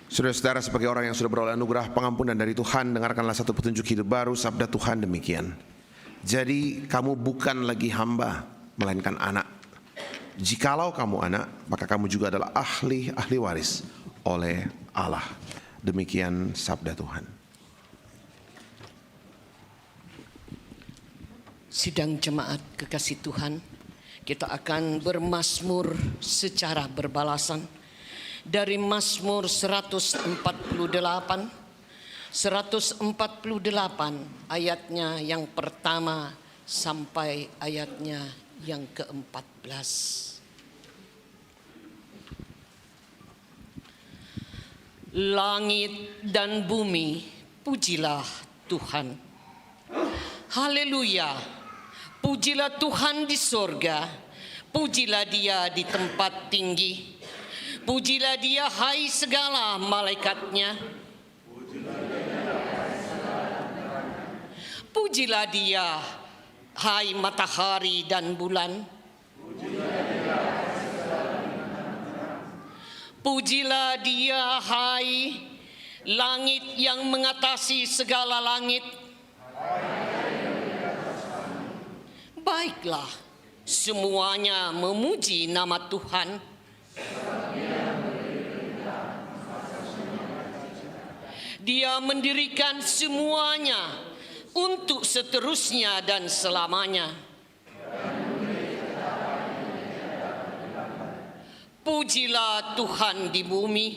Saudara-saudara, sebagai orang yang sudah beroleh anugerah pengampunan dari Tuhan, dengarkanlah satu petunjuk hidup baru. Sabda Tuhan demikian: jadi kamu bukan lagi hamba, melainkan anak. Jikalau kamu anak, maka kamu juga adalah ahli waris oleh Allah. Demikian sabda Tuhan. Sidang jemaat kekasih Tuhan, kita akan bermazmur secara berbalasan dari Mazmur 148 ayatnya yang pertama sampai ayatnya yang ke-14. Langit dan bumi, pujilah Tuhan. Haleluya. Pujilah Tuhan di sorga, pujilah Dia di tempat tinggi. Pujilah Dia, hai segala malaikatnya. Pujilah Dia, hai matahari dan bulan. Pujilah Dia, hai langit yang mengatasi segala langit. Baiklah, semuanya memuji nama Tuhan. Dia mendirikan semuanya untuk seterusnya dan selamanya. Pujilah Tuhan di bumi.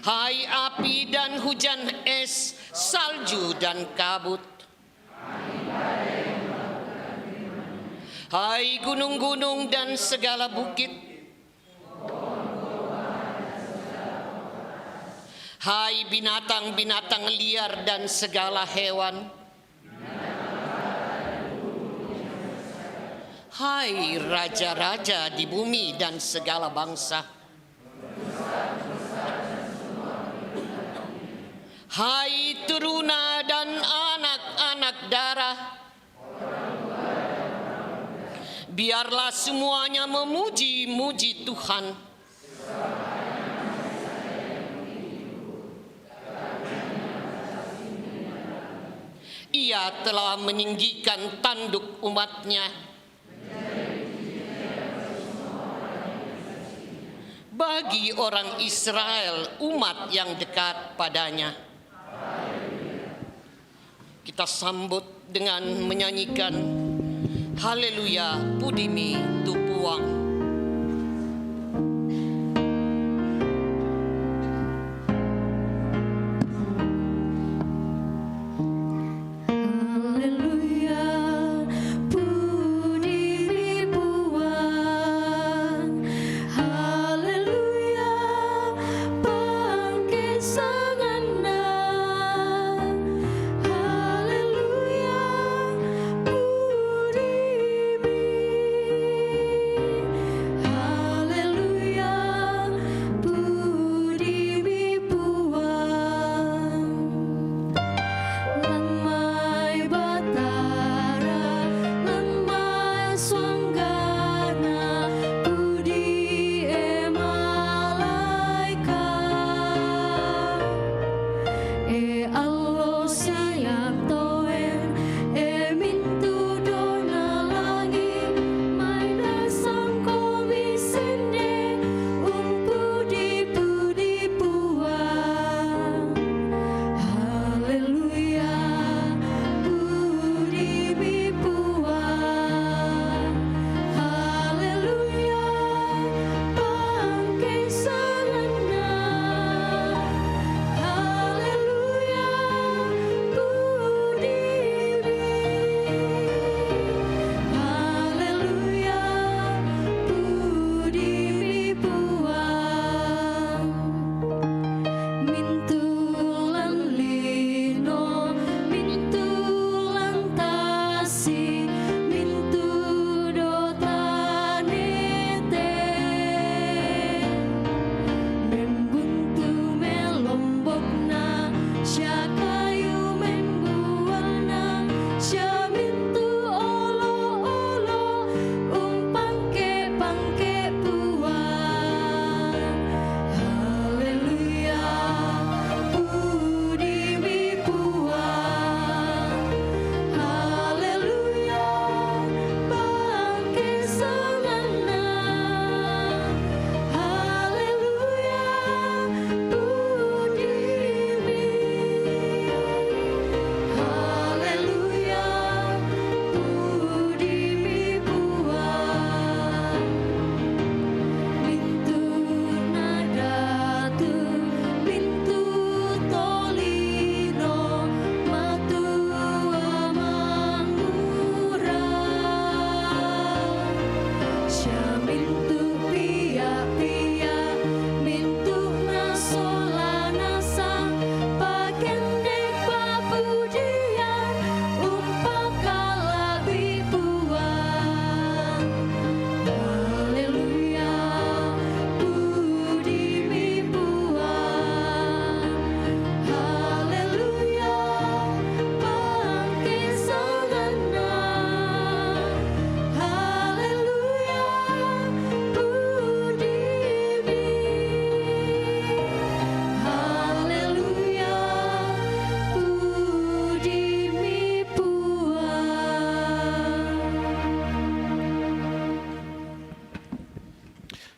Hai api dan hujan es, salju dan kabut. Hai gunung-gunung dan segala bukit. Hai binatang-binatang liar dan segala hewan. Hai raja-raja di bumi dan segala bangsa. Hai teruna dan anak-anak darah. Biarlah semuanya memuji-muji Tuhan. Ia telah meninggikan tanduk umatnya. Bagi orang Israel, umat yang dekat padanya. Kita sambut dengan menyanyikan Haleluya Pudimi Tupuang.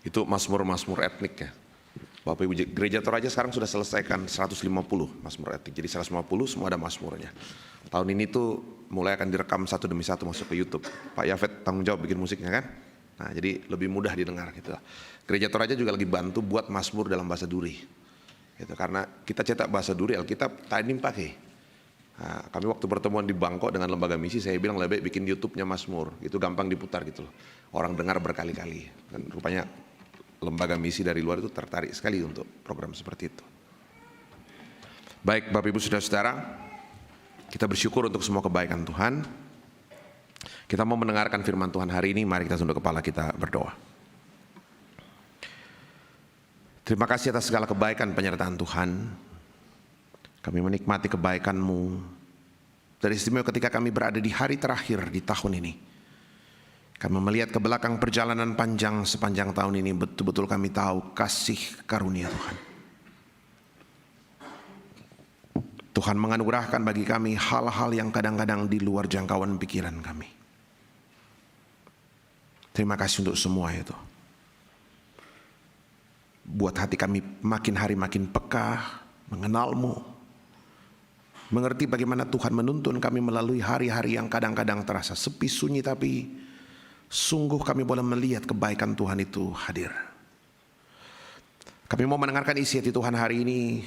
Itu mazmur-mazmur etnik ya. Bapak Ibu, gereja Toraja sekarang sudah selesaikan 150 mazmur etnik. Jadi 150 semua ada mazmurnya. Tahun ini tuh mulai akan direkam satu demi satu masuk ke YouTube. Pak Yafet tanggung jawab bikin musiknya kan. Nah, jadi lebih mudah didengar gitu. Gereja Toraja juga lagi bantu buat mazmur dalam bahasa Duri. Gitu, karena kita cetak bahasa Duri Alkitab tadi pakai. Nah, kami waktu pertemuan di Bangkok dengan lembaga misi, saya bilang lebih bikin YouTube-nya mazmur. Itu gampang diputar gitu loh. Orang dengar berkali-kali. Dan rupanya lembaga misi dari luar itu tertarik sekali untuk program seperti itu. Baik Bapak Ibu Saudara-saudara, kita bersyukur untuk semua kebaikan Tuhan. Kita mau mendengarkan firman Tuhan hari ini, mari kita tunduk kepala kita berdoa. Terima kasih atas segala kebaikan penyertaan Tuhan. Kami menikmati kebaikan-Mu. Dari istimewa ketika kami berada di hari terakhir di tahun ini. Kami melihat ke belakang perjalanan panjang sepanjang tahun ini, betul-betul kami tahu kasih karunia Tuhan. Tuhan menganugerahkan bagi kami hal-hal yang kadang-kadang di luar jangkauan pikiran kami. Terima kasih untuk semua itu. Buat hati kami makin hari makin peka, mengenal-Mu. Mengerti bagaimana Tuhan menuntun kami melalui hari-hari yang kadang-kadang terasa sepi sunyi, tapi sungguh kami boleh melihat kebaikan Tuhan itu hadir. Kami mau mendengarkan isi hati Tuhan hari ini.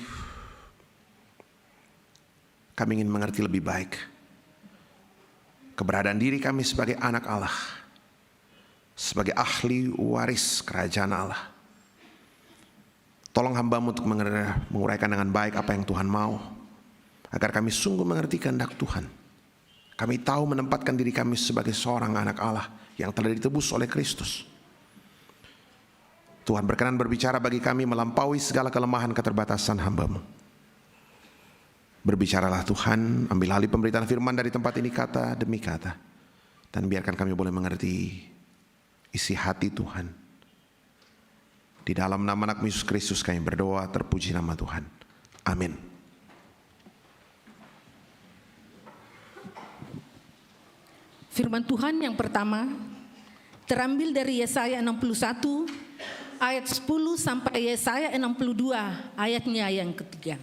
Kami ingin mengerti lebih baik keberadaan diri kami sebagai anak Allah, sebagai ahli waris kerajaan Allah. Tolong hamba-Mu untuk menguraikan dengan baik apa yang Tuhan mau, agar kami sungguh mengerti kehendak Tuhan. Kami tahu menempatkan diri kami sebagai seorang anak Allah yang telah ditebus oleh Kristus. Tuhan berkenan berbicara bagi kami melampaui segala kelemahan keterbatasan hamba-Mu. Berbicaralah Tuhan, ambil alih pemberitaan firman dari tempat ini kata demi kata. Dan biarkan kami boleh mengerti isi hati Tuhan. Di dalam nama anak Yesus Kristus kami berdoa, terpuji nama Tuhan. Amin. Firman Tuhan yang pertama terambil dari Yesaya 61 ayat 10 sampai Yesaya 62 ayatnya yang ketiga.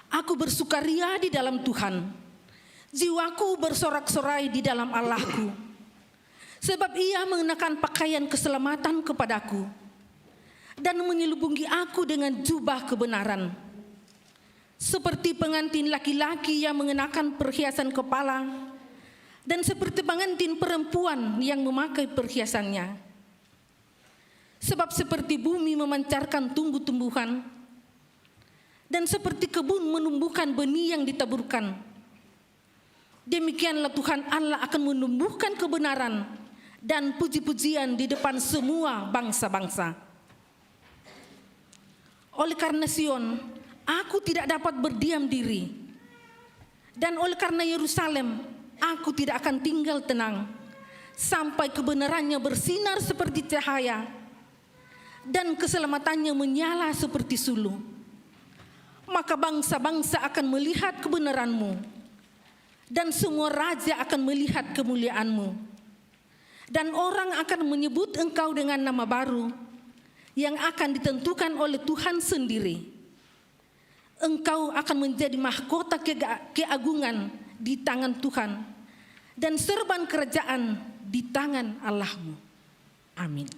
Aku bersukaria di dalam Tuhan, jiwaku bersorak-sorai di dalam Allahku, sebab Ia mengenakan pakaian keselamatan kepadaku dan menyelubungi aku dengan jubah kebenaran. Seperti pengantin laki-laki yang mengenakan perhiasan kepala, dan seperti pengantin perempuan yang memakai perhiasannya. Sebab seperti bumi memancarkan tumbuh-tumbuhan, dan seperti kebun menumbuhkan benih yang ditaburkan, demikianlah Tuhan Allah akan menumbuhkan kebenaran dan puji-pujian di depan semua bangsa-bangsa. Oleh karena Sion, aku tidak dapat berdiam diri. Dan oleh karena Yerusalem, aku tidak akan tinggal tenang sampai kebenarannya bersinar seperti cahaya dan keselamatannya menyala seperti sulu. Maka bangsa-bangsa akan melihat kebenaran-Mu dan semua raja akan melihat kemuliaan-Mu. Dan orang akan menyebut Engkau dengan nama baru yang akan ditentukan oleh Tuhan sendiri. Engkau akan menjadi mahkota keagungan di tangan Tuhan dan serban kerajaan di tangan Allah-Mu. Amin.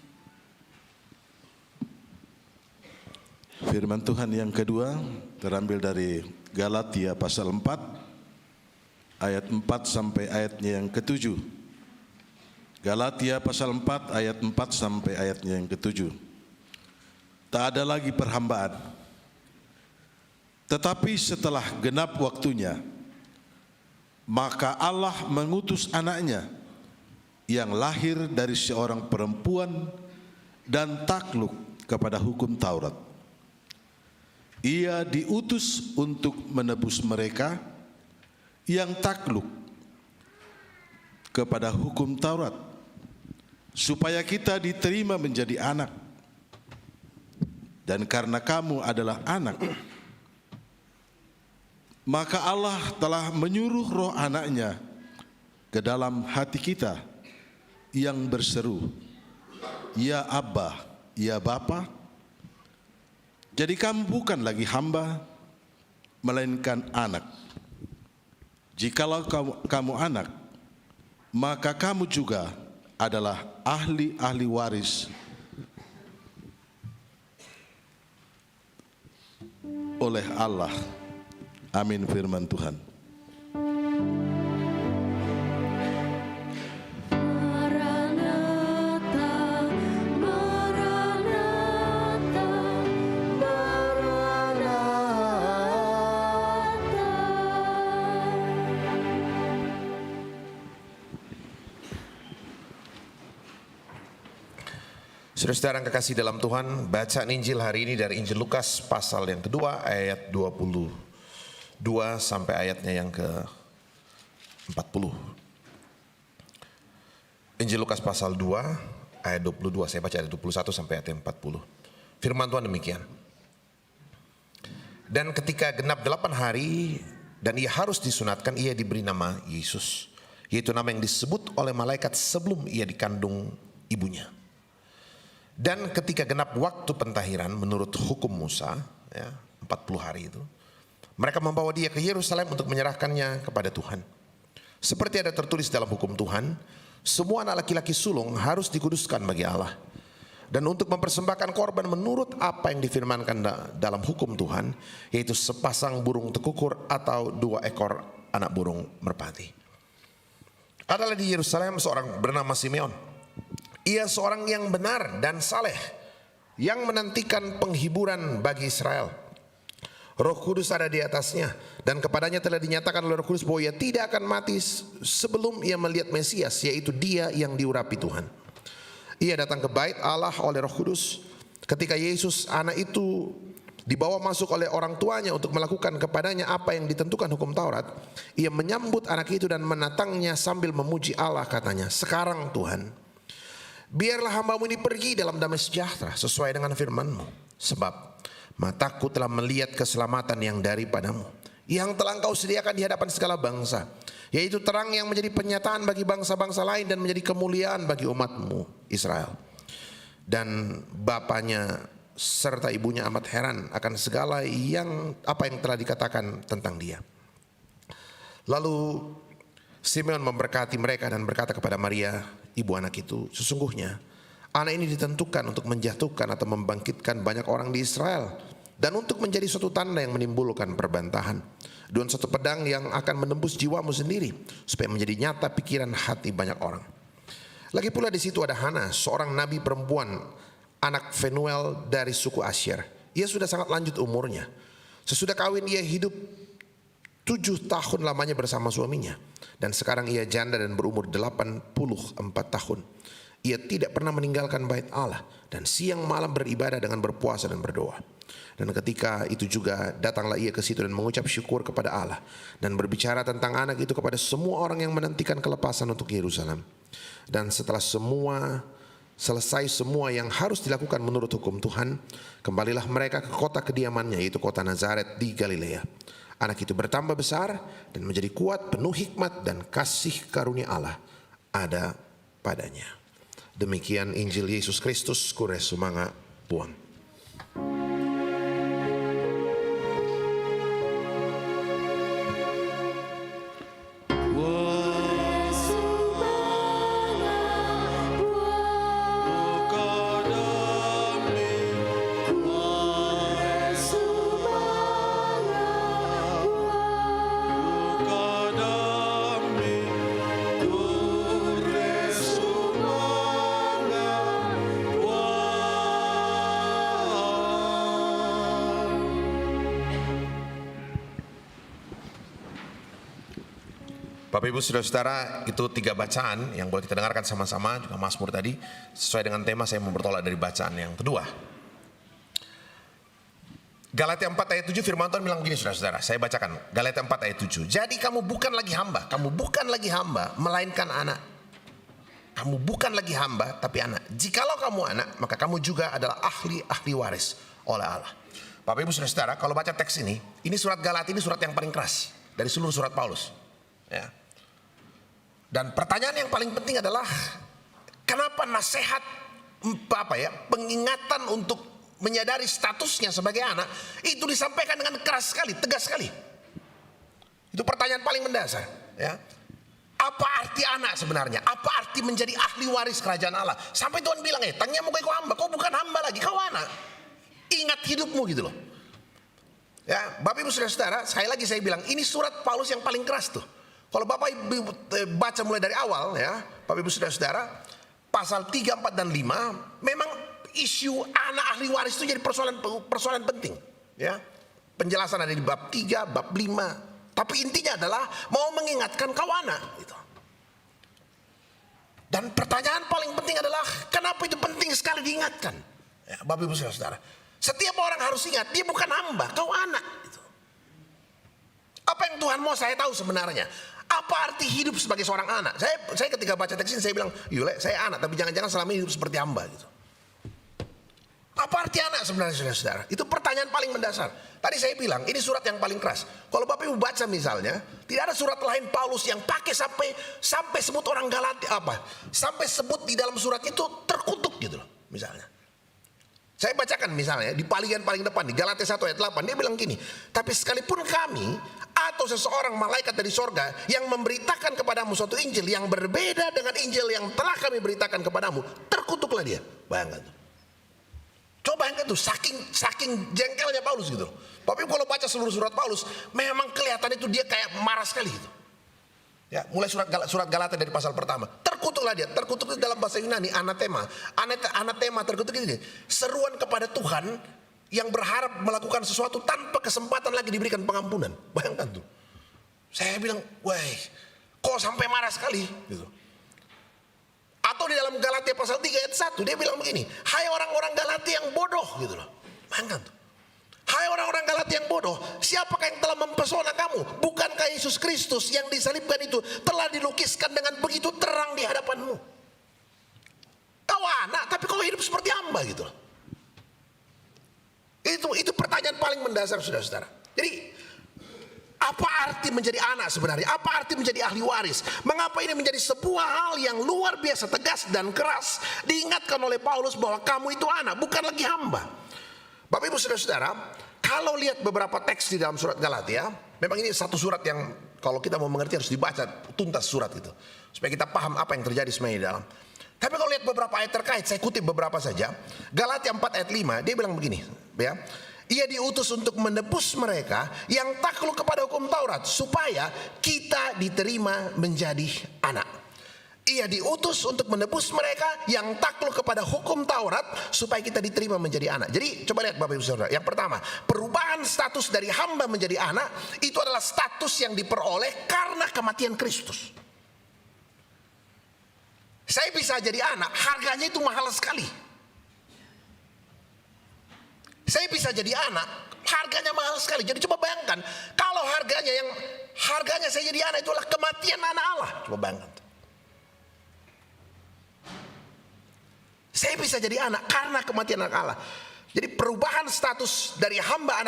Firman Tuhan yang kedua terambil dari Galatia pasal 4 ayat 4 sampai ayatnya yang ke-7. Galatia pasal 4 ayat 4 sampai ayatnya yang ke-7. Tak ada lagi perhambaan. Tetapi setelah genap waktunya, maka Allah mengutus anaknya yang lahir dari seorang perempuan dan takluk kepada hukum Taurat. Ia diutus untuk menebus mereka yang takluk kepada hukum Taurat, supaya kita diterima menjadi anak. Dan karena kamu adalah anak, maka Allah telah menyuruh roh anaknya ke dalam hati kita yang berseru, Ya Abba, ya Bapa. Jadi kamu bukan lagi hamba, melainkan anak. Jikalau kamu anak, maka kamu juga adalah ahli-ahli waris oleh Allah. Amin firman Tuhan. Saudara-saudara yang kekasih dalam Tuhan, bacaan Injil hari ini dari Injil Lukas pasal yang kedua ayat 22 sampai ayatnya yang ke-40. Injil Lukas pasal 2 ayat 22, saya baca ayat 21 sampai ayat 40. Firman Tuhan demikian. Dan ketika genap 8 hari dan ia harus disunatkan, ia diberi nama Yesus, yaitu nama yang disebut oleh malaikat sebelum ia dikandung ibunya. Dan ketika genap waktu pentahiran menurut hukum Musa, 40 hari itu, mereka membawa dia ke Yerusalem untuk menyerahkannya kepada Tuhan. Seperti ada tertulis dalam hukum Tuhan, semua anak laki-laki sulung harus dikuduskan bagi Allah. Dan untuk mempersembahkan korban menurut apa yang difirmankan dalam hukum Tuhan, yaitu sepasang burung tekukur atau 2 ekor anak burung merpati. Adalah di Yerusalem seorang bernama Simeon. Ia seorang yang benar dan saleh, yang menantikan penghiburan bagi Israel. Roh Kudus ada di atasnya, dan kepadanya telah dinyatakan oleh Roh Kudus bahwa ia tidak akan mati sebelum ia melihat Mesias, yaitu Dia yang diurapi Tuhan. Ia datang ke bait Allah oleh Roh Kudus. Ketika Yesus anak itu dibawa masuk oleh orang tuanya untuk melakukan kepadanya apa yang ditentukan hukum Taurat, ia menyambut anak itu dan menatangnya sambil memuji Allah, katanya, Sekarang Tuhan, biarlah hambamu ini pergi dalam damai sejahtera sesuai dengan firman-Mu. Sebab mataku telah melihat keselamatan yang daripadamu, yang telah Engkau sediakan di hadapan segala bangsa, yaitu terang yang menjadi penyataan bagi bangsa-bangsa lain dan menjadi kemuliaan bagi umat-Mu Israel. Dan bapaknya serta ibunya amat heran akan segala apa yang telah dikatakan tentang dia. Lalu Simeon memberkati mereka dan berkata kepada Maria, ibu anak itu, sesungguhnya anak ini ditentukan untuk menjatuhkan atau membangkitkan banyak orang di Israel, dan untuk menjadi suatu tanda yang menimbulkan perbantahan, dan suatu pedang yang akan menembus jiwamu sendiri, supaya menjadi nyata pikiran hati banyak orang. Lagi pula di situ ada Hana, seorang nabi perempuan, anak Fenuel dari suku Asyer. Ia sudah sangat lanjut umurnya. Sesudah kawin ia hidup 7 tahun lamanya bersama suaminya, dan sekarang ia janda dan berumur 84 tahun. Ia tidak pernah meninggalkan bait Allah, dan siang malam beribadah dengan berpuasa dan berdoa. Dan ketika itu juga datanglah ia ke situ dan mengucap syukur kepada Allah, dan berbicara tentang anak itu kepada semua orang yang menantikan kelepasan untuk Yerusalem. Dan setelah selesai semua yang harus dilakukan menurut hukum Tuhan, kembalilah mereka ke kota kediamannya, yaitu kota Nazaret di Galilea. Anak itu bertambah besar dan menjadi kuat, penuh hikmat dan kasih karunia Allah ada padanya. Demikian Injil Yesus Kristus, Kure Sumanga Puang. Bapak Ibu Saudara-saudara, itu 3 bacaan yang boleh kita dengarkan sama-sama, juga Mazmur tadi. Sesuai dengan tema saya mau bertolak dari bacaan yang kedua. Galatia 4 ayat 7 firman Tuhan bilang begini saudara-saudara, saya bacakan Galatia 4 ayat 7. Jadi kamu bukan lagi hamba, melainkan anak. Kamu bukan lagi hamba tapi anak. Jikalau kamu anak, maka kamu juga adalah ahli waris oleh Allah. Bapak Ibu Saudara, kalau baca teks ini surat Galatia ini surat yang paling keras dari seluruh surat Paulus. Ya. Dan pertanyaan yang paling penting adalah kenapa nasihat pengingatan untuk menyadari statusnya sebagai anak itu disampaikan dengan keras sekali, tegas sekali. Itu pertanyaan paling mendasar. Ya. Apa arti anak sebenarnya? Apa arti menjadi ahli waris kerajaan Allah? Sampai Tuhan bilang, tanya mau kau hamba, kau bukan hamba lagi, kau anak. Ingat hidupmu gitu loh. Ya, Bapak Ibu Saudara, sekali lagi saya bilang, ini surat Paulus yang paling keras tuh. Kalau Bapak Ibu baca mulai dari awal ya, Bapak Ibu Saudara, pasal 3, 4 dan 5, memang isu anak ahli waris itu jadi persoalan penting, ya. Penjelasan ada di bab 3, bab 5. Tapi intinya adalah mau mengingatkan kau anak gitu. Dan pertanyaan paling penting adalah kenapa itu penting sekali diingatkan? Ya, Bapak Ibu Saudara, setiap orang harus ingat dia bukan hamba, kau anak gitu. Apa yang Tuhan mau saya tahu sebenarnya? Apa arti hidup sebagai seorang anak? Saya ketika baca teks ini saya bilang, Yule, saya anak, tapi jangan-jangan selama ini hidup seperti hamba gitu. Apa arti anak sebenarnya, saudara-saudara? Itu pertanyaan paling mendasar. Tadi saya bilang, ini surat yang paling keras. Kalau Bapak Ibu baca misalnya, tidak ada surat lain Paulus yang pakai sampai sebut orang Galatia sampai sebut di dalam surat itu terkutuk gitu loh, misalnya. Saya bacakan misalnya di bagian paling depan di Galatia 1 ayat 8, dia bilang gini, tapi sekalipun kami atau seseorang malaikat dari sorga yang memberitakan kepadamu suatu Injil yang berbeda dengan Injil yang telah kami beritakan kepadamu, terkutuklah dia. Bayangkan tuh. Coba bayangkan tuh, saking jengkelnya Paulus gitu. Tapi kalau baca seluruh surat Paulus, memang kelihatan itu dia kayak marah sekali gitu. Ya, mulai surat Galatia dari pasal pertama. Terkutuklah dia. Terkutuk itu dalam bahasa Yunani anatema. Anatema terkutuk ini seruan kepada Tuhan yang berharap melakukan sesuatu tanpa kesempatan lagi diberikan pengampunan. Bayangkan tuh. Saya bilang, wah, kok sampai marah sekali gitu. Atau di dalam Galatia pasal 3 ayat 1 dia bilang begini, hai orang-orang Galatia yang bodoh gitu loh. Bayangkan tuh. Hai orang-orang Galatia yang bodoh, siapakah yang telah mempesona kamu? Bukankah Yesus Kristus yang disalibkan itu telah dilukiskan dengan begitu terang di hadapanmu? Kau anak, tapi kau hidup seperti hamba gitu loh. Itu pertanyaan paling mendasar, saudara-saudara. Jadi apa arti menjadi anak sebenarnya? Apa arti menjadi ahli waris? Mengapa ini menjadi sebuah hal yang luar biasa tegas dan keras? Diingatkan oleh Paulus bahwa kamu itu anak, bukan lagi hamba. Bapak Ibu Saudara-saudara, kalau lihat beberapa teks di dalam surat Galatia, memang ini satu surat yang kalau kita mau mengerti harus dibaca tuntas surat itu, supaya kita paham apa yang terjadi sebenarnya di dalam. Tapi kalau lihat beberapa ayat terkait, saya kutip beberapa saja. Galatia 4 ayat 5, dia bilang begini, ya. Ia diutus untuk menebus mereka yang takluk kepada hukum Taurat supaya kita diterima menjadi anak. Ia diutus untuk menebus mereka yang takluk kepada hukum Taurat supaya kita diterima menjadi anak. Jadi coba lihat Bapak Ibu Saudara. Yang pertama, perubahan status dari hamba menjadi anak itu adalah status yang diperoleh karena kematian Kristus. Saya bisa jadi anak, harganya itu mahal sekali. Saya bisa jadi anak, harganya mahal sekali. Jadi coba bayangkan, kalau harganya saya jadi anak itu adalah kematian anak Allah. Coba bayangkan. Saya bisa jadi anak karena kematian anak Allah. Jadi perubahan status dari hamba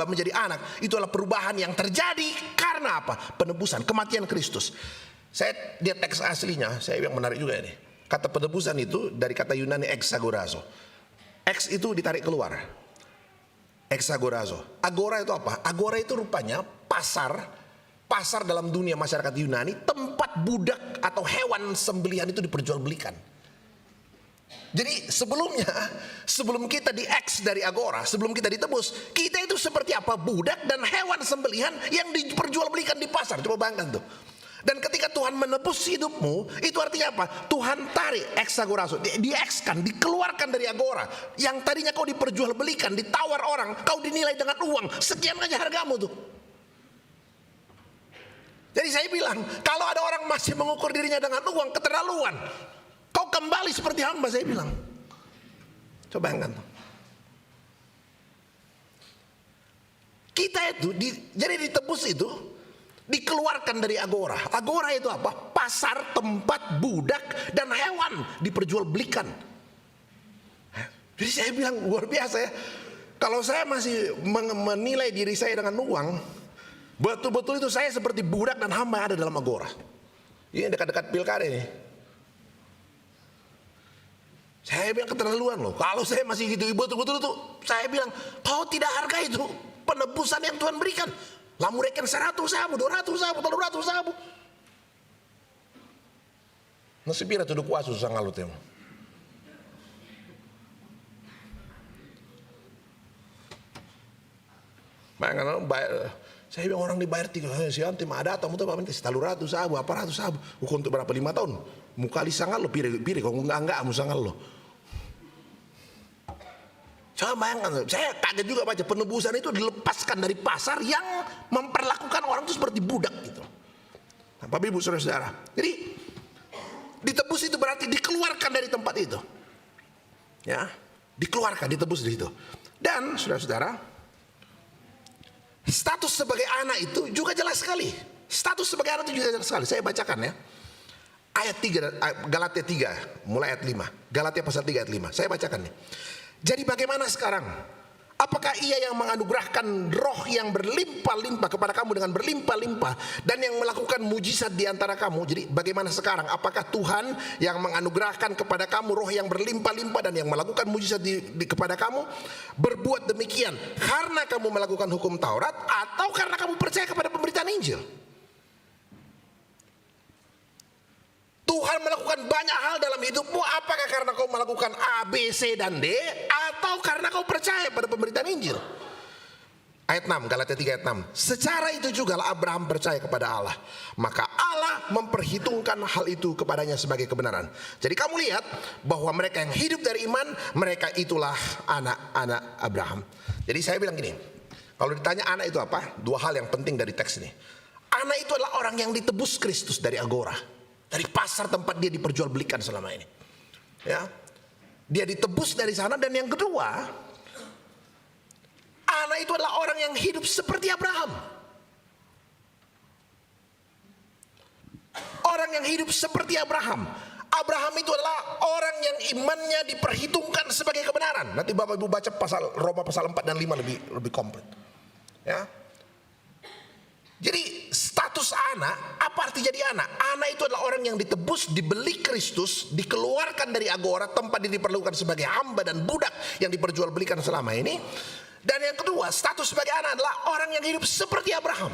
menjadi anak itu adalah perubahan yang terjadi karena apa? Penebusan, kematian Kristus. Saya lihat teks aslinya, saya yang menarik juga ini. Kata penebusan itu dari kata Yunani exagorazo. X itu ditarik keluar. Exagorazo. Agora itu apa? Agora itu rupanya pasar dalam dunia masyarakat Yunani, tempat budak atau hewan sembelihan itu diperjualbelikan. Jadi sebelum kita di-X dari agora, sebelum kita ditebus, kita itu seperti apa? Budak dan hewan sembelihan yang diperjualbelikan di pasar. Coba bayangkan tuh. Dan ketika Tuhan menebus hidupmu, itu artinya apa? Tuhan tarik exagorazo, di-X-kan, dikeluarkan dari agora. Yang tadinya kau diperjualbelikan, ditawar orang, kau dinilai dengan uang, sekian aja hargamu tuh. Jadi saya bilang, kalau ada orang masih mengukur dirinya dengan uang, keterlaluan. Kau kembali seperti hamba, saya bilang. Coba bayangkan tuh. Kita itu, jadi ditebus itu, dikeluarkan dari agora. Agora itu apa? Pasar tempat budak dan hewan diperjualbelikan. Jadi saya bilang luar biasa ya. Kalau saya masih menilai diri saya dengan uang, betul-betul itu saya seperti budak dan hamba ada dalam agora. Ini dekat-dekat pilkada ini. Saya bilang keterlaluan loh. Kalau saya masih gitu, betul-betul itu saya bilang, kau tidak hargai itu penebusan yang Tuhan berikan. Lamureken 100 sabu, 200 sabu, 300 sabu. Nasipira tuh kuasu susah ngalut ya. Bayangkan, saya bilang orang dibayar 3 si anti ada atau mutu apa nanti 300 sabu, apa ratus sabu. Untuk berapa 5 tahun? Mukali sangat lo, pire kalau enggak musangal lo. Coba bayangkan, saya kaget juga baca penebusan itu dilepaskan dari pasar yang memperlakukan orang itu seperti budak gitu. Nah, Bapak Ibu Saudara-saudara, jadi ditebus itu berarti dikeluarkan dari tempat itu, ya, dikeluarkan, ditebus dari itu. Dan saudara-saudara, status sebagai anak itu juga jelas sekali. Status sebagai anak itu juga jelas sekali. Saya bacakan ya, ayat 3, Galatia 3, mulai ayat 5. Galatia pasal 3 ayat 5. Saya bacakan nih. Jadi bagaimana sekarang? Apakah ia yang menganugerahkan roh yang berlimpah-limpah kepada kamu dengan berlimpah-limpah dan yang melakukan mujizat di antara kamu? Jadi bagaimana sekarang? Apakah Tuhan yang menganugerahkan kepada kamu roh yang berlimpah-limpah dan yang melakukan mujizat kepada kamu berbuat demikian karena kamu melakukan hukum Taurat atau karena kamu percaya kepada pemberitaan Injil? Tuhan melakukan banyak hal dalam hidupmu, apakah karena kau melakukan A, B, C, dan D, atau karena kau percaya pada pemberitaan Injil? Ayat 6, Galatia 3 ayat 6. Secara itu juga Abraham percaya kepada Allah, maka Allah memperhitungkan hal itu kepadanya sebagai kebenaran. Jadi kamu lihat bahwa mereka yang hidup dari iman, mereka itulah anak-anak Abraham. Jadi saya bilang gini, kalau ditanya anak itu apa? 2 hal yang penting dari teks ini. Anak itu adalah orang yang ditebus Kristus dari agora, dari pasar tempat dia diperjualbelikan selama ini, ya, dia ditebus dari sana. Dan yang kedua, anak itu adalah orang yang hidup seperti Abraham, orang yang hidup seperti Abraham. Abraham itu adalah orang yang imannya diperhitungkan sebagai kebenaran. Nanti Bapak Ibu baca pasal Roma pasal 4 dan 5 lebih komplit, ya. Jadi status anak, apa arti jadi anak? Anak itu adalah orang yang ditebus, dibeli Kristus, dikeluarkan dari agora, tempat dia diperlukan sebagai hamba dan budak yang diperjualbelikan selama ini. Dan yang kedua, status sebagai anak adalah orang yang hidup seperti Abraham.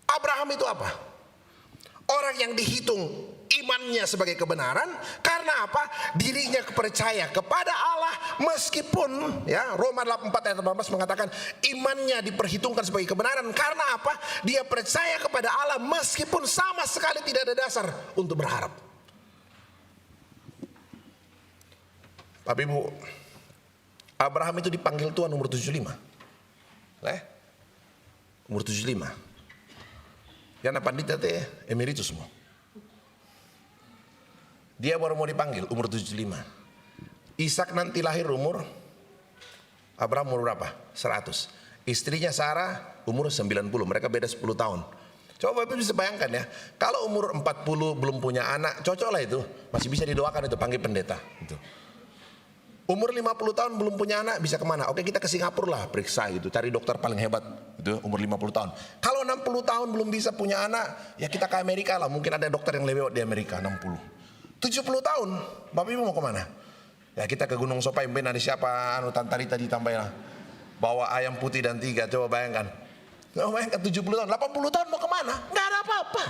Abraham itu apa? Orang yang dihitung imannya sebagai kebenaran karena apa? Dirinya percaya kepada Allah meskipun, ya, Roma 4 ayat 18 mengatakan imannya diperhitungkan sebagai kebenaran karena apa? Dia percaya kepada Allah meskipun sama sekali tidak ada dasar untuk berharap. Bapak Ibu, Abraham itu dipanggil Tuhan umur 75. Umur 75. Yang pandita teh emeritus semua. Dia baru mau dipanggil umur 75. Ishak nanti lahir umur, Abraham umur berapa? 100. Istrinya Sarah umur 90. Mereka beda 10 tahun. Coba Bapak bisa bayangkan ya, kalau umur 40 belum punya anak, cocok lah itu. Masih bisa didoakan itu, panggil pendeta gitu. Umur 50 tahun belum punya anak, bisa kemana? Oke, kita ke Singapura lah, periksa gitu, cari dokter paling hebat itu umur 50 tahun. Kalau 60 tahun belum bisa punya anak, ya kita ke Amerika lah, mungkin ada dokter yang lebih hebat di Amerika. 60 70 tahun, Bapak Ibu mau kemana? Ya kita ke Gunung Sopai, mungkin ada siapa, Tantari tadi tambahin lah, bawa ayam putih dan 3, coba bayangkan. Coba bayangkan 70 tahun, 80 tahun mau kemana? Nggak ada apa-apa.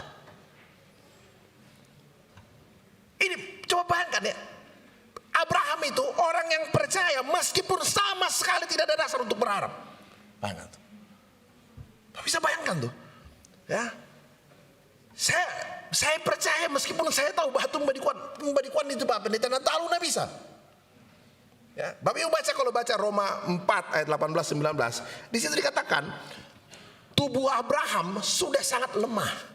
Ini coba bayangkan ya, Abraham itu orang yang percaya meskipun sama sekali tidak ada dasar untuk berharap. Bayangkan tuh. Bisa bayangkan tuh, ya. Saya percaya meskipun saya tahu batu mbadikuan itu Pak Pendeta Natalu nggak bisa. Ya, Bapak Ibu baca, kalau baca Roma 4 ayat 18-19, di situ dikatakan tubuh Abraham sudah sangat lemah.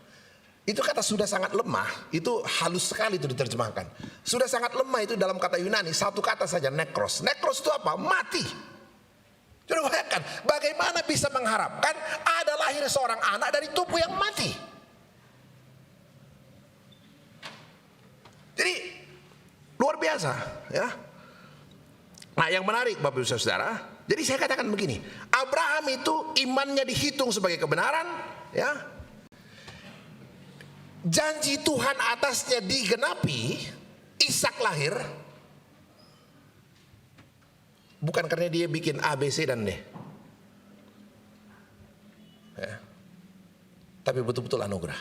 Itu kata sudah sangat lemah, itu halus sekali itu diterjemahkan. Sudah sangat lemah itu dalam kata Yunani, satu kata saja, nekros. Nekros itu apa? Mati. Coba bayangkan, bagaimana bisa mengharapkan ada lahir seorang anak dari tubuh yang mati? Jadi luar biasa, ya. Nah Nah, yang menarik Bapak Ibu Saudara, jadi saya katakan begini, Abraham itu imannya dihitung sebagai kebenaran, ya. Janji Tuhan atasnya digenapi, Ishak lahir bukan karena dia bikin A, B, C, dan D, ya. Tapi betul-betul anugerah.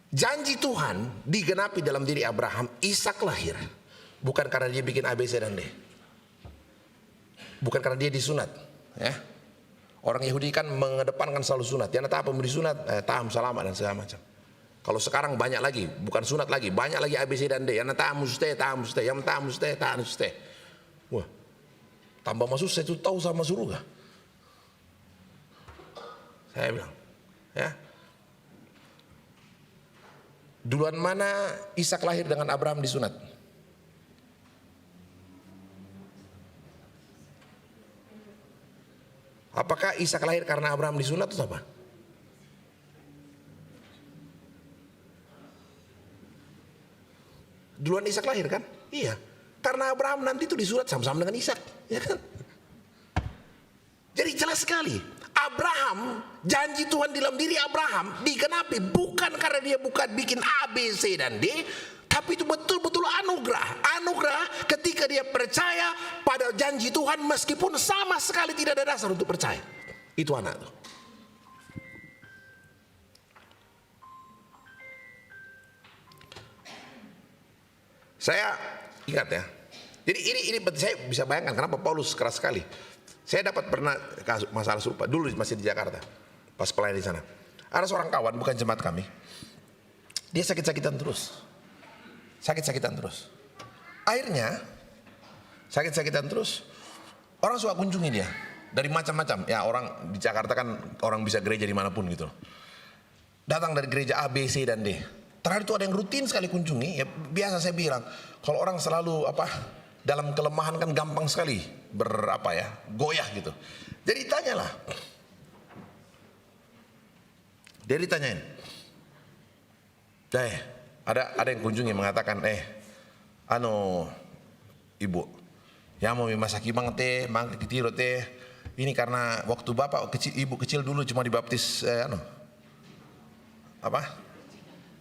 Janji Tuhan digenapi dalam diri Abraham, Ishak lahir bukan karena dia bikin A, B, C, dan D, bukan karena dia disunat, ya. Orang Yahudi kan mengedepankan selalu sunat. Ya, apa memberi sunat, taham selamat dan segala macam. Kalau sekarang banyak lagi, bukan sunat lagi, banyak lagi A, B, C, dan D. Yang taham mustahil, yang taham mustahil, taham mustahil. Wah, tambah masuk saya tuh tahu sama surga. Saya bilang, ya. Duluan mana Ishak lahir dengan Abraham disunat? Apakah Ishak lahir karena Abraham disunat atau apa? Duluan Ishak lahir kan? Iya. Karena Abraham nanti itu disunat sama-sama dengan Ishak, ya kan? Jadi jelas sekali, Abraham, janji Tuhan dalam diri Abraham digenapi bukan karena dia bukan bikin A, B, C, dan D, tapi itu betul-betul anugerah. Anugerah ketika dia percaya pada janji Tuhan meskipun sama sekali tidak ada dasar untuk percaya. Itu anak tuh. Saya ingat ya. Jadi ini saya bisa bayangkan kenapa Paulus keras sekali. Saya dapat pernah masalah serupa dulu masih di Jakarta. Pas pelayan di sana. Ada seorang kawan bukan jemaat kami. Dia sakit-sakitan terus. Sakit-sakitan terus. Akhirnya sakit-sakitan terus. Orang suka kunjungi dia dari macam-macam. Ya, orang di Jakarta kan orang bisa gereja dimanapun gitu. Datang dari gereja A, B, C, dan D. Terakhir itu ada yang rutin sekali kunjungi. Ya, biasa saya bilang, kalau orang selalu dalam kelemahan kan gampang sekali goyah gitu. Jadi tanyalah. Dia ditanyain. Ada yang kunjungi mengatakan, ibu, ya mau masaki bang teh, mang kitiro teh. Ini karena waktu bapak kecil, ibu kecil dulu cuma dibaptis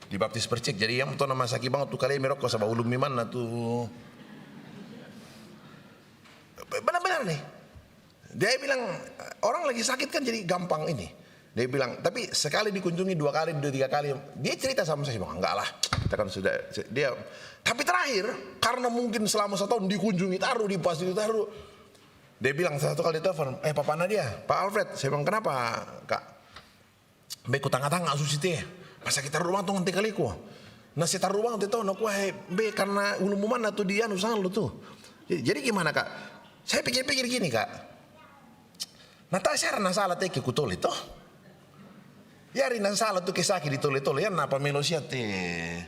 dibaptis percik. Jadi yang tuh nama saki bang tuh kali merokok sama ulum mana tuh. Benar-benar nih. Dia bilang orang lagi sakit kan jadi gampang ini. Dia bilang tapi sekali dikunjungi 2 kali, 3 kali. Dia cerita sama saya bang, enggak lah. Kita kan sudah dia. Tapi terakhir karena mungkin selama 1 tahun dikunjungi taruh di pas itu taruh. Dia bilang satu kali telepon, Papa Nadia, Pak Alfred. Saya bilang kenapa kak? Beku tangga-tangga susi teh. Masa kita rumah tuh nanti kali ku. Nah saya taruh uang itu nak be karena ulum mana tuh dia nusan lu tuh. Jadi gimana kak? Saya pikir-pikir gini kak. Natasha rana salah teh kutol itu. Ya rina salah tuh kisaki ditol-tol ya napa melosia teh.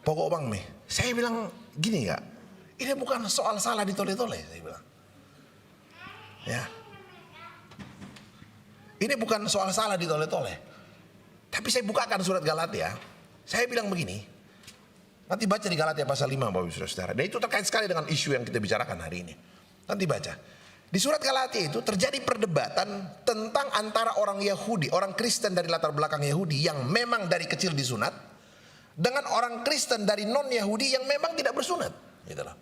Pokok bang me. Saya bilang gini kak. Ini bukan soal salah ditol-tol saya bilang. Ya. Ini bukan soal salah ditol-tol. Tapi saya bukakan surat Galatia. Saya bilang begini. Nanti baca di Galatia pasal 5 Bapak Ibu Saudara. Dan itu terkait sekali dengan isu yang kita bicarakan hari ini. Nanti baca. Di surat Galatia itu terjadi perdebatan tentang antara orang Yahudi, orang Kristen dari latar belakang Yahudi yang memang dari kecil disunat, dengan orang Kristen dari non-Yahudi yang memang tidak bersunat. Gitu loh.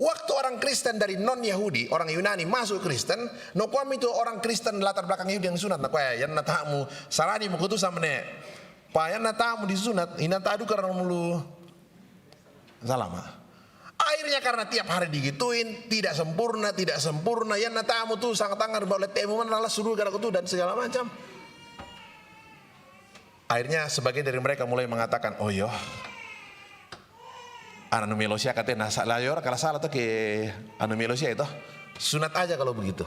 Waktu orang Kristen dari non-Yahudi, orang Yunani masuk Kristen, no kami itu orang Kristen latar belakang Yahudi yang sunat. Nah, yang natamu sarani mau kutu sama ne, pa yang natamu disunat, ina tadu karena mulu salama. Akhirnya karena tiap hari digituin, tidak sempurna, yang natamu tuh sangat tangan boleh temu mana suruh gara kutu dan segala macam. Akhirnya sebagian dari mereka mulai mengatakan, oh iya. Anu Melosia katanya layor kalau salah tuh ke anu Melosia itu sunat aja kalau begitu.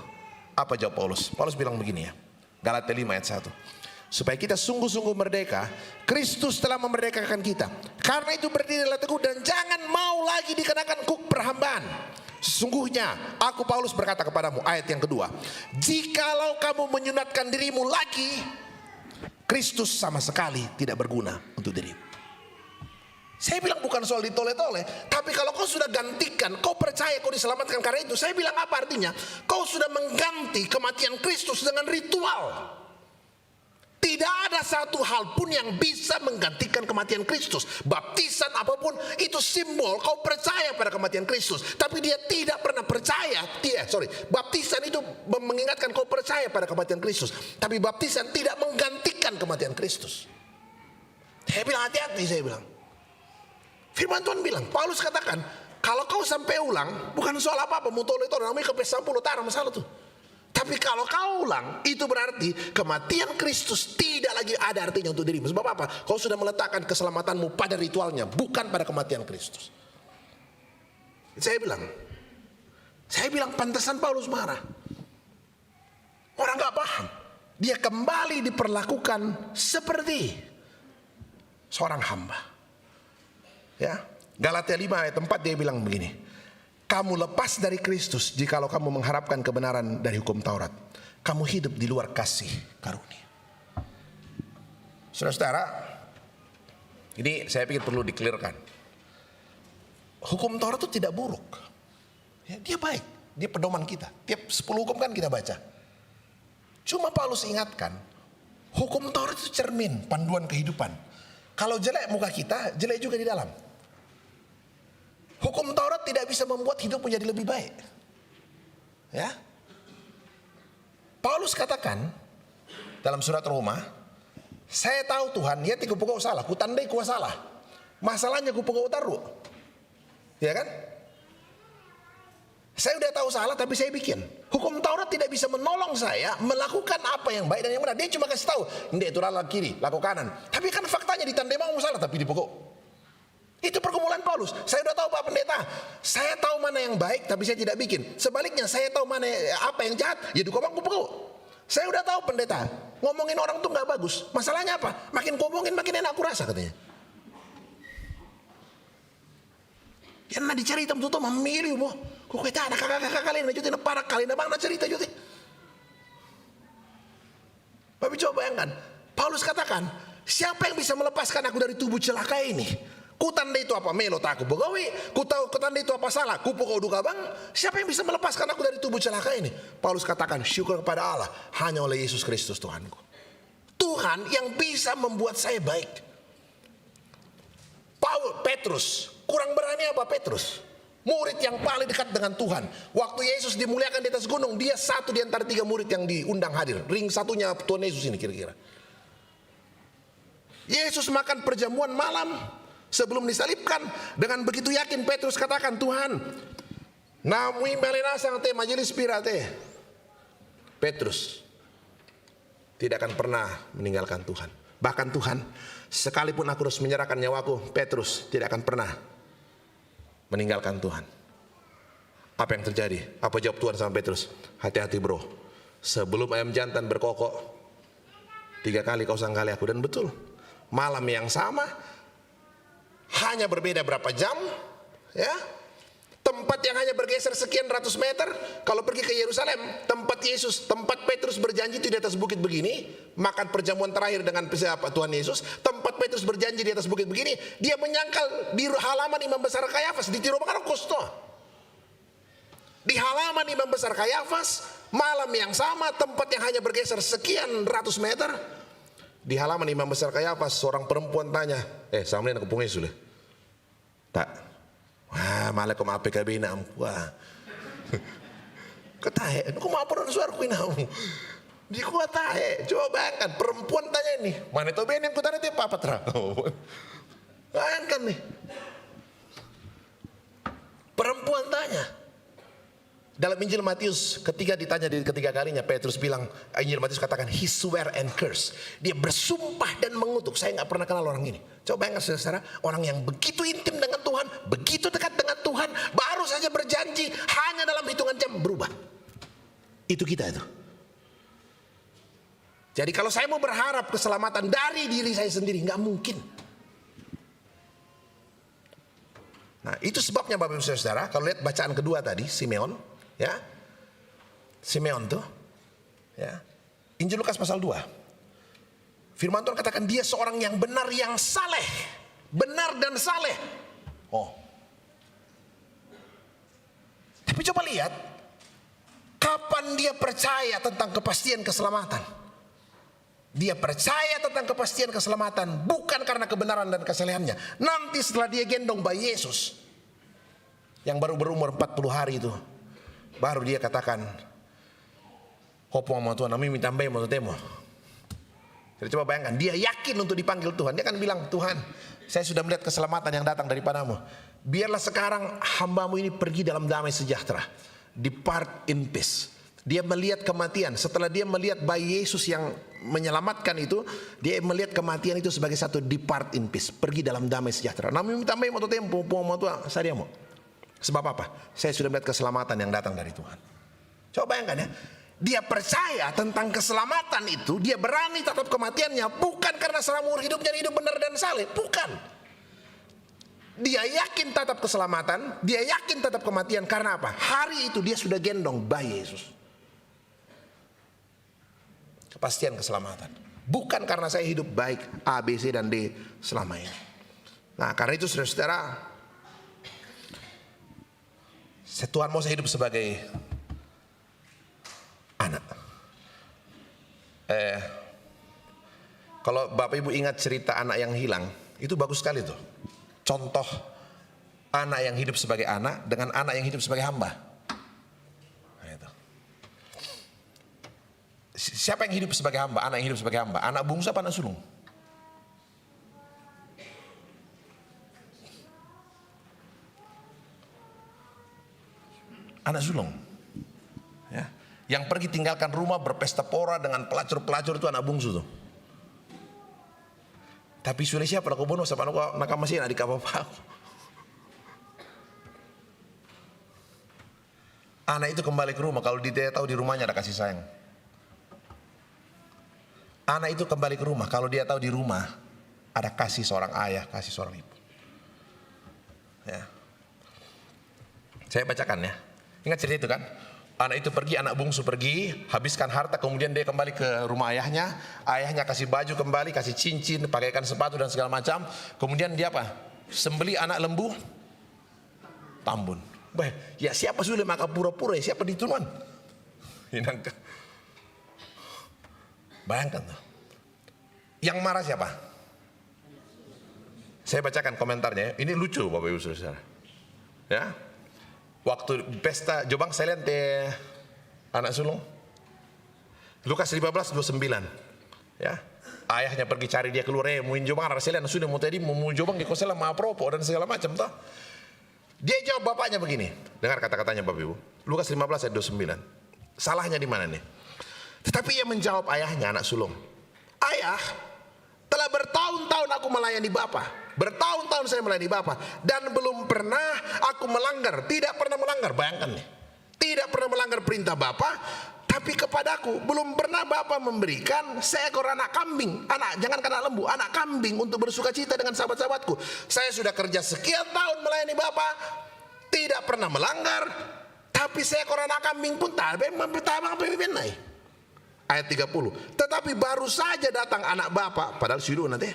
Apa jawab Paulus? Paulus bilang begini ya. Galatia 5 ayat 1. Supaya kita sungguh-sungguh merdeka, Kristus telah memerdekakan kita. Karena itu berdirilah teguh dan jangan mau lagi dikenakan kuk perhambaan. Sesungguhnya aku Paulus berkata kepadamu, ayat yang kedua, jikalau kamu menyunatkan dirimu lagi, Kristus sama sekali tidak berguna untuk dirimu. Saya bilang bukan soal ditoleh-toleh, tapi kalau kau sudah gantikan, kau percaya kau diselamatkan karena itu. Saya bilang apa artinya? Kau sudah mengganti kematian Kristus dengan ritual. Tidak ada satu hal pun yang bisa menggantikan kematian Kristus. Baptisan apapun itu simbol kau percaya pada kematian Kristus. Tapi dia tidak pernah percaya. Baptisan itu mengingatkan kau percaya pada kematian Kristus. Tapi baptisan tidak menggantikan kematian Kristus. Saya bilang hati-hati, saya bilang. Firman Tuhan bilang, Paulus katakan, kalau kau sampai ulang, bukan soal apa-apa, mutolo itu namanya kepes 10 tara masalah tuh. Tapi kalau kau ulang, itu berarti kematian Kristus tidak lagi ada artinya untuk dirimu. Sebab apa? Kau sudah meletakkan keselamatanmu pada ritualnya, bukan pada kematian Kristus. Saya bilang pantasan Paulus marah. Orang gak paham. Dia kembali diperlakukan seperti seorang hamba. Ya, Galatia 5 ayat 4 dia bilang begini. Kamu lepas dari Kristus jikalau kamu mengharapkan kebenaran dari hukum Taurat. Kamu hidup di luar kasih karunia. Saudara-saudara, ini saya pikir perlu dikelirkan. Hukum Taurat itu tidak buruk. Ya, dia baik, dia pedoman kita. Tiap 10 hukum kan kita baca. Cuma Paulus ingatkan, hukum Taurat itu cermin, panduan kehidupan. Kalau jelek muka kita, jelek juga di dalam. Hukum Taurat tidak bisa membuat hidup menjadi lebih baik. Ya. Paulus katakan dalam surat Roma, saya tahu Tuhan, ya tiku pokok salah, kutandai kuah salah. Masalahnya ku pokok taruh. Ya kan? Saya udah tahu salah tapi saya bikin. Hukum Taurat tidak bisa menolong saya melakukan apa yang baik dan yang benar. Dia cuma kasih tahu, ini itu lalu kiri, laku kanan. Tapi kan faktanya ditandai mau salah tapi di pokok. Itu pergumulan Paulus. Saya udah tahu Pak Pendeta, saya tahu mana yang baik tapi saya tidak bikin. Sebaliknya saya tahu mana apa yang jahat, ya dukobang kupu. Saya udah tahu Pendeta, ngomongin orang tuh nggak bagus. Masalahnya apa? Makin ngomongin makin enak aku rasa katanya. Yang nak dicerita betul-betul memilih boh. Kok kita ada kakak-kakak kalian najutin parak kalian bang nak cerita juti. Tapi coba bayangkan, Paulus katakan, siapa yang bisa melepaskan aku dari tubuh celaka ini? Kutanda itu apa melo tak aku begawi, kutanda itu apa salah, kupukau duka bang. Siapa yang bisa melepaskan aku dari tubuh celaka ini? Paulus katakan syukur kepada Allah hanya oleh Yesus Kristus Tuhanku. Tuhan yang bisa membuat saya baik. Petrus kurang berani apa Petrus? Murid yang paling dekat dengan Tuhan. Waktu Yesus dimuliakan di atas gunung, dia satu di antara 3 murid yang diundang hadir. Ring satunya Tuhan Yesus ini kira-kira. Yesus makan perjamuan malam sebelum disalibkan. Dengan begitu yakin Petrus katakan, Tuhan, namui melenasang te majelis pirate. Petrus tidak akan pernah meninggalkan Tuhan. Bahkan Tuhan, sekalipun aku harus menyerahkan nyawaku, Petrus tidak akan pernah meninggalkan Tuhan. Apa yang terjadi? Apa jawab Tuhan sama Petrus? Hati-hati bro, sebelum ayam jantan berkokok 3 kali kau sangkali aku. Dan betul, malam yang sama, hanya berbeda berapa jam, ya. Tempat yang hanya bergeser sekian ratus meter. Kalau pergi ke Yerusalem, tempat Petrus berjanji itu di atas bukit begini, makan perjamuan terakhir dengan Tuhan Yesus. Tempat Petrus berjanji di atas bukit begini, dia menyangkal di halaman Imam Besar Kayafas di Tirobakar Kosto. Di halaman Imam Besar Kayafas, malam yang sama, tempat yang hanya bergeser sekian ratus meter. Di halaman Imam Besar Kayafas, seorang perempuan tanya, sampean aku pungi sudah. Tak. Wah, malah kau apa PKB nam. Wah. Ketahe, aku mau apa suara ku nam. Di kuat tahe. Coba bayangkan perempuan tanya ini, mana itu ben yang kutanya itu apa terang. Bayangkan nih. Perempuan tanya. Dalam Injil Matius ketika ditanya di ketiga kalinya, Petrus bilang, Injil Matius katakan he swear and curse. Dia bersumpah dan mengutuk. Saya nggak pernah kenal orang ini. Coba bayangkan saudara, orang yang begitu intim dengan Tuhan, begitu dekat dengan Tuhan, baru saja berjanji, hanya dalam hitungan jam berubah. Itu kita itu. Jadi kalau saya mau berharap keselamatan dari diri saya sendiri, nggak mungkin. Nah itu sebabnya Bapak Ibu Saudara, kalau lihat bacaan kedua tadi, Simeon, ya, Simeon tuh, ya, Injil Lukas pasal 2. Firman Tuhan katakan dia seorang yang benar, yang saleh. benar dan saleh. Oh. Tapi coba lihat, kapan dia percaya tentang kepastian keselamatan? Dia percaya tentang kepastian keselamatan bukan karena kebenaran dan kesalehannya. Nanti setelah dia gendong bayi Yesus yang baru berumur 40 hari itu, baru dia katakan, "Hopo sama Tuhan, kami minta bayi mau temo." Jadi coba bayangkan, dia yakin untuk dipanggil Tuhan. Dia kan bilang, "Tuhan, saya sudah melihat keselamatan yang datang daripadamu. Biarlah sekarang hambamu ini pergi dalam damai sejahtera. Depart in peace." Dia melihat kematian. Setelah dia melihat bayi Yesus yang menyelamatkan itu, dia melihat kematian itu sebagai satu depart in peace, pergi dalam damai sejahtera. Namun minta bayi mau tempo, mau Tuhan, saya mau. Sebab apa? Saya sudah melihat keselamatan yang datang dari Tuhan. Coba bayangkan ya. Dia percaya tentang keselamatan itu, dia berani tatap kematiannya bukan karena selama umur hidupnya hidup benar dan saleh, bukan. Dia yakin tatap keselamatan, dia yakin tatap kematian karena apa? Hari itu dia sudah gendong bayi Yesus. Kepastian keselamatan. Bukan karena saya hidup baik A, B, C, dan D selama ini. Nah, karena itu saudara-saudara, Tuhan mau saya hidup sebagai anak. Kalau Bapak Ibu ingat cerita anak yang hilang, itu bagus sekali tuh. Contoh anak yang hidup sebagai anak dengan anak yang hidup sebagai hamba. Nah, itu. Siapa yang hidup sebagai hamba? Anak yang hidup sebagai hamba. Anak bungsu apa anak sulung? Anak sulung. Ya. Yang pergi tinggalkan rumah berpesta pora dengan pelacur-pelacur itu anak bungsu tuh. Tapi sudah siapa nak bunuh sama nak masih adik apa-apa. Anak itu kembali ke rumah kalau dia tahu di rumahnya ada kasih sayang. Anak itu kembali ke rumah kalau dia tahu di rumah ada kasih seorang ayah, kasih seorang ibu. Ya. Saya bacakan ya. Ingat cerita itu kan? Anak itu pergi, anak bungsu pergi, habiskan harta, kemudian dia kembali ke rumah ayahnya. Ayahnya kasih baju kembali, kasih cincin, pakaikan sepatu dan segala macam. Kemudian dia apa? Sembeli anak lembu, tambun. Ya siapa sudah maka pura-pura, siapa dituan? Bayangkan tuh. Yang marah siapa? Saya bacakan komentarnya. Ini lucu Bapak Ibu Saudara. Ya. Waktu pesta Jobang saya lihat anak sulung. Lukas 15:29. Ya. Ayahnya pergi cari dia keluar, muin Jobang rasanya sudah mau tadi mau Jobang di kosela ma propo dan segala macam toh. Dia jawab bapaknya begini. Dengar kata-katanya Bapak Ibu. Lukas 15:29. Salahnya di mana nih? Tetapi ia menjawab ayahnya, anak sulung, "Ayah, telah bertahun-tahun aku melayani Bapa. Bertahun-tahun saya melayani Bapa dan belum pernah aku melanggar, tidak pernah melanggar." Bayangkan nih. Tidak pernah melanggar perintah Bapa, tapi kepadaku belum pernah Bapa memberikan seekor anak kambing, jangankan anak lembu, anak kambing untuk bersuka cita dengan sahabat-sahabatku. Saya sudah kerja sekian tahun melayani Bapa, tidak pernah melanggar, tapi seekor anak kambing pun tak pertama pemimpin. Ayat 30. Tetapi baru saja datang anak Bapa, padahal sidu nanti.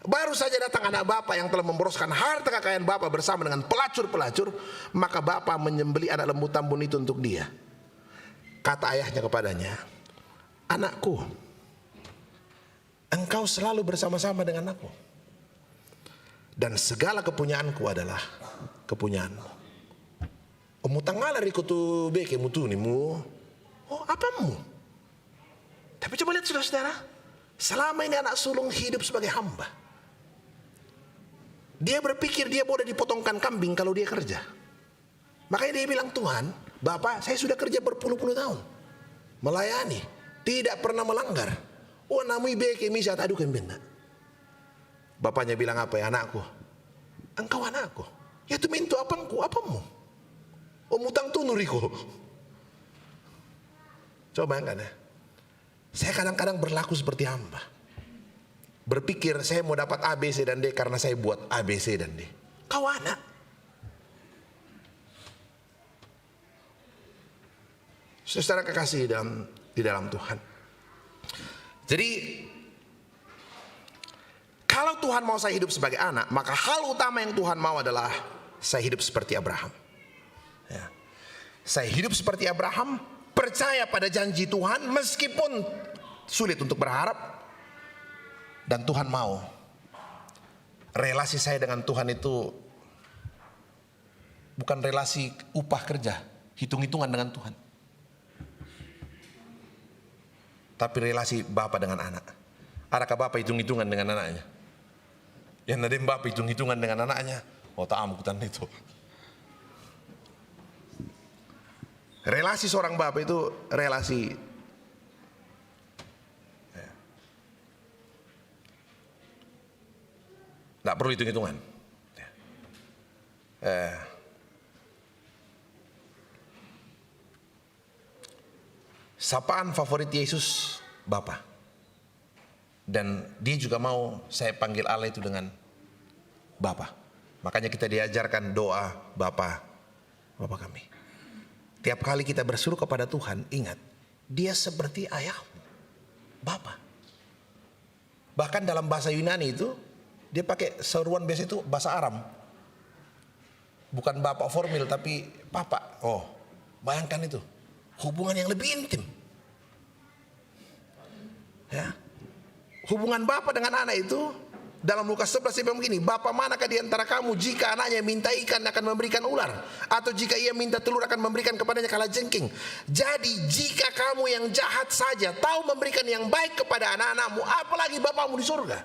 Baru saja datang anak Bapa yang telah memboroskan harta kekayaan Bapa bersama dengan pelacur-pelacur, maka Bapa menyembeli anak lembu tambun itu untuk dia. Kata ayahnya kepadanya, "Anakku, engkau selalu bersama-sama dengan aku, dan segala kepunyaanku adalah kepunyaanmu. Omutang ngalar ikutu beke mutu nimu. Oh, apamu?" Tapi coba lihat saudara-saudara, selama ini anak sulung hidup sebagai hamba. Dia berpikir dia boleh dipotongkan kambing kalau dia kerja. Makanya dia bilang, "Tuhan, Bapak, saya sudah kerja berpuluh-puluh tahun. Melayani, tidak pernah melanggar. Oh, namui beke misa tadu kembena." Bapaknya bilang apa ya, "Anakku, engkau anakku. Ya tu mintu apangku, apamu? Oh, mutang tunuriko." Coba bayangkan ya. Saya kadang-kadang berlaku seperti hamba. Berpikir saya mau dapat A, B, C, dan D karena saya buat A, B, C, dan D. Kau anak. Saudara kekasih di dalam Tuhan. Jadi Kalau Tuhan mau saya hidup sebagai anak, maka hal utama yang Tuhan mau adalah saya hidup seperti Abraham. Ya. Saya hidup seperti Abraham, percaya pada janji Tuhan meskipun sulit untuk berharap. Dan Tuhan mau relasi saya dengan Tuhan itu bukan relasi upah kerja, hitung-hitungan dengan Tuhan, tapi relasi Bapa dengan anak. Adakah Bapa hitung-hitungan dengan anaknya? Yang nanti Bapa hitung-hitungan dengan anaknya, oh tak amkutan itu. Relasi seorang Bapa itu relasi tidak perlu hitung-hitungan. Sapaan favorit Yesus Bapa. Dan dia juga mau saya panggil Allah itu dengan Bapa. Makanya kita diajarkan doa Bapa kami. Tiap kali kita berseru kepada Tuhan, ingat, dia seperti ayahmu, Bapa. Bahkan dalam bahasa Yunani itu, dia pakai seruan biasa itu bahasa Aram. Bukan Bapak formil tapi Papa. Oh, bayangkan itu. Hubungan yang lebih intim. Ya. Hubungan Bapa dengan anak itu dalam Lukas 11 dia bilang begini, Bapa manakah di antara kamu jika anaknya minta ikan akan memberikan ular, atau jika ia minta telur akan memberikan kepadanya kalajengking. Jadi jika kamu yang jahat saja tahu memberikan yang baik kepada anak-anakmu, apalagi Bapamu di surga.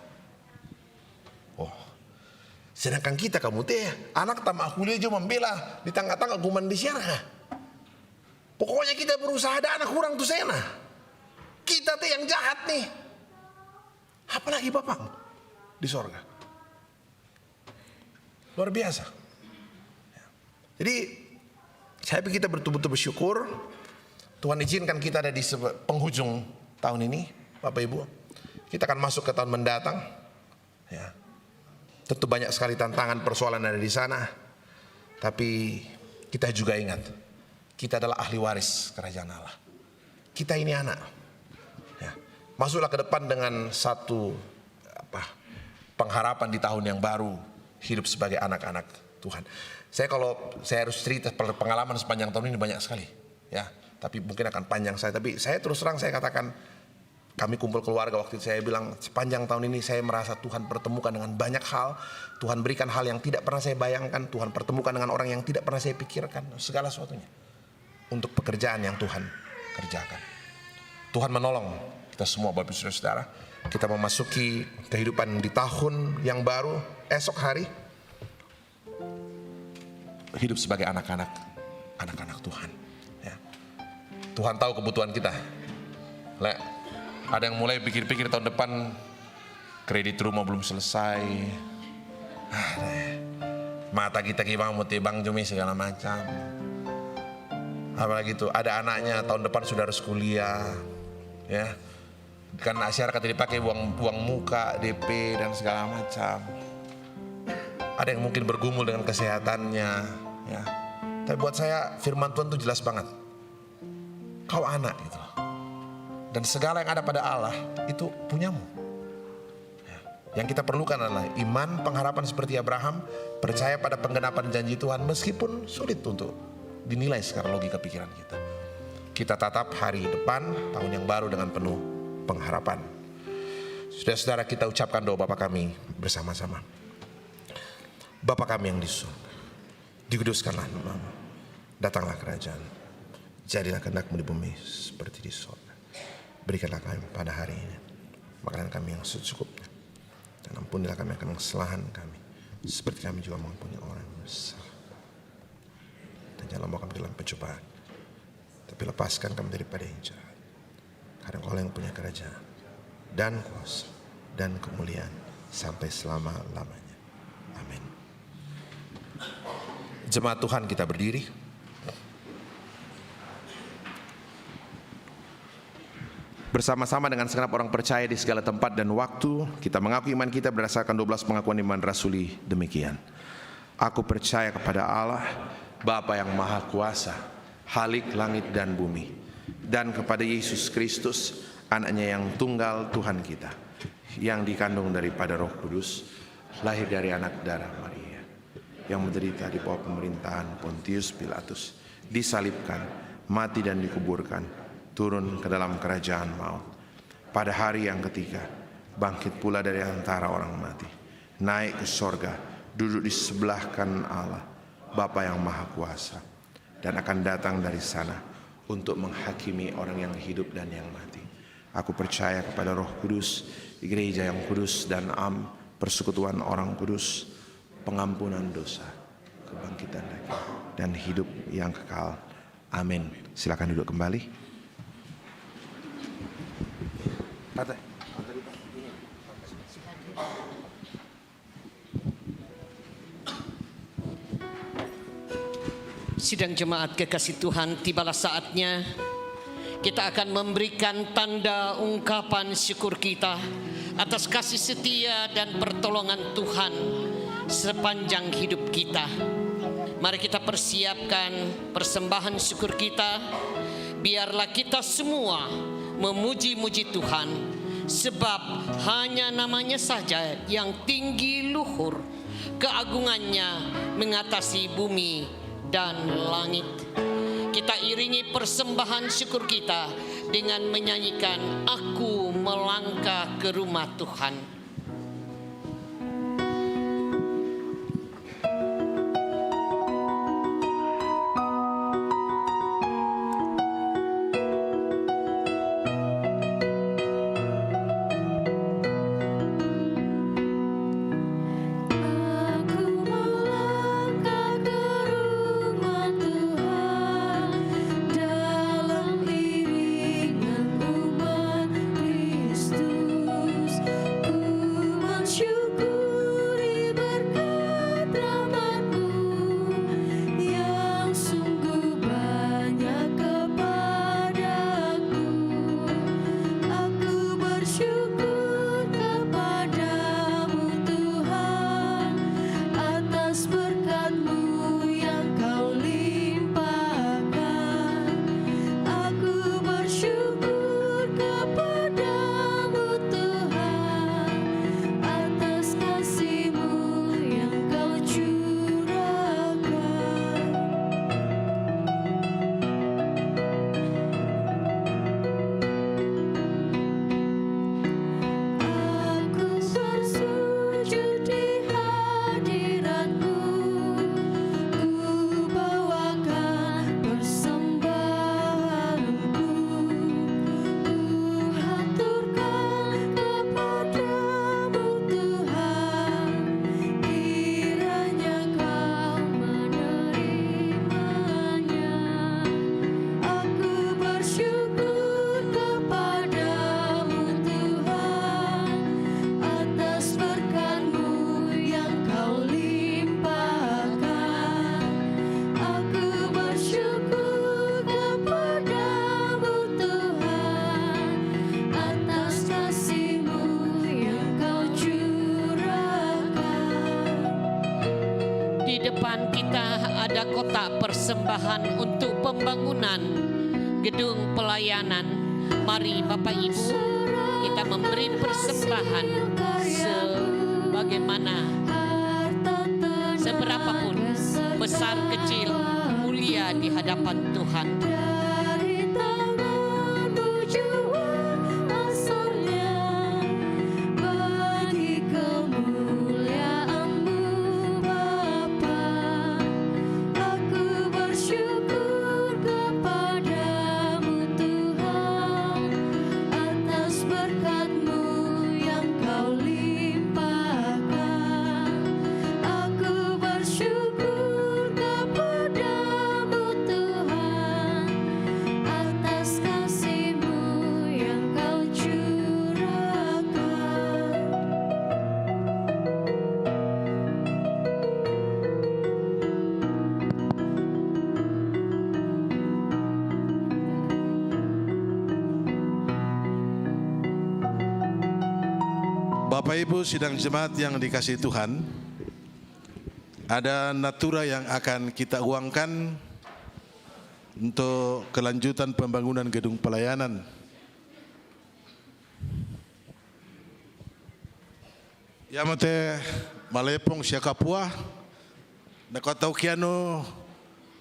Oh, sedangkan kita kamu teh anak tamak kuliah aja membela di tangga-tangga guman di syarga. Pokoknya kita berusaha ada anak kurang tuh sena. Kita teh yang jahat nih, apalagi Bapamu di sorga. Luar biasa. Jadi saya pikir kita betul-betul bersyukur Tuhan izinkan kita ada di penghujung tahun ini, Bapak Ibu. Kita akan masuk ke tahun mendatang. Ya. Tentu banyak sekali tantangan, persoalan ada di sana. Tapi kita juga ingat, kita adalah ahli waris kerajaan Allah. Kita ini anak. Ya. Masuklah ke depan dengan satu pengharapan di tahun yang baru, hidup sebagai anak-anak Tuhan. Kalau saya harus cerita pengalaman sepanjang tahun ini banyak sekali, ya. Tapi mungkin akan panjang tapi saya terus terang saya katakan, kami kumpul keluarga waktu itu saya bilang sepanjang tahun ini saya merasa Tuhan pertemukan dengan banyak hal. Tuhan berikan hal yang tidak pernah saya bayangkan. Tuhan pertemukan dengan orang yang tidak pernah saya pikirkan. Segala sesuatunya untuk pekerjaan yang Tuhan kerjakan. Tuhan menolong kita semua, Bapak Ibu Saudara. Kita memasuki kehidupan di tahun yang baru, esok hari hidup sebagai anak-anak Tuhan. Ya. Tuhan tahu kebutuhan kita. Ada yang mulai pikir-pikir tahun depan kredit rumah belum selesai. Mata kita kibang mau tebang jumi segala macam. Apalagi itu ada anaknya tahun depan sudah harus kuliah, ya. Karena masyarakat dipakai uang muka, DP dan segala macam. Ada yang mungkin bergumul dengan kesehatannya, ya. Tapi buat saya firman Tuhan itu jelas banget. Kau anak gitu. Dan segala yang ada pada Allah itu punyamu. Ya. Yang kita perlukan adalah iman, pengharapan seperti Abraham, percaya pada penggenapan janji Tuhan meskipun sulit untuk dinilai secara logika pikiran kita. Kita tatap hari depan, tahun yang baru dengan penuh pengharapan. Saudara-saudara, kita ucapkan doa Bapa kami bersama-sama. Bapa kami yang di surga, dikuduskanlah namamu, datanglah kerajaan, jadilah kehendak-Mu di bumi seperti di surga. Berikanlah kami pada hari ini makanan kami yang secukupnya, dan ampunilah kami akan kesalahan kami, seperti kami juga mengampuni orang yang bersalah. Dan janganlah bawa kami dalam pencobaan, tapi lepaskan kami daripada yang jahat. Karena Engkau yang punya kerajaan dan kuasa dan kemuliaan sampai selama-lamanya. Amin. Jemaat Tuhan, kita berdiri. Bersama-sama dengan segenap orang percaya di segala tempat dan waktu, kita mengaku iman kita berdasarkan 12 pengakuan iman rasuli demikian. Aku percaya kepada Allah, Bapa yang Maha Kuasa, Khalik langit dan bumi, dan kepada Yesus Kristus, anaknya yang tunggal Tuhan kita, yang dikandung daripada Roh Kudus, lahir dari anak darah Maria, yang menderita di bawah pemerintahan Pontius Pilatus, disalibkan, mati dan dikuburkan, turun ke dalam kerajaan maut. Pada hari yang ketiga, bangkit pula dari antara orang mati, naik ke sorga, duduk di sebelah kanan Allah, Bapa yang Maha Kuasa, dan akan datang dari sana untuk menghakimi orang yang hidup dan yang mati. Aku percaya kepada Roh Kudus, gereja yang kudus dan am, persekutuan orang kudus, pengampunan dosa, kebangkitan daging, dan hidup yang kekal. Amin. Silakan duduk kembali. Sidang jemaat kekasih Tuhan, tibalah saatnya kita akan memberikan tanda ungkapan syukur kita atas kasih setia dan pertolongan Tuhan sepanjang hidup kita. Mari kita persiapkan persembahan syukur kita. Biarlah kita semua memuji-muji Tuhan, sebab hanya namanya saja yang tinggi luhur, keagungannya mengatasi bumi dan langit. Kita iringi persembahan syukur kita dengan menyanyikan Aku Melangkah ke Rumah Tuhan. Kotak persembahan untuk pembangunan gedung pelayanan. Mari Bapak Ibu, kita memberi persembahan sebagaimana, seberapapun, besar kecil, mulia di hadapan Tuhan. Bapak Ibu sidang jemaat yang dikasihi Tuhan, ada natura yang akan kita uangkan untuk kelanjutan pembangunan gedung pelayanan. Ya mate malepong siya kapua. Nakataw kiano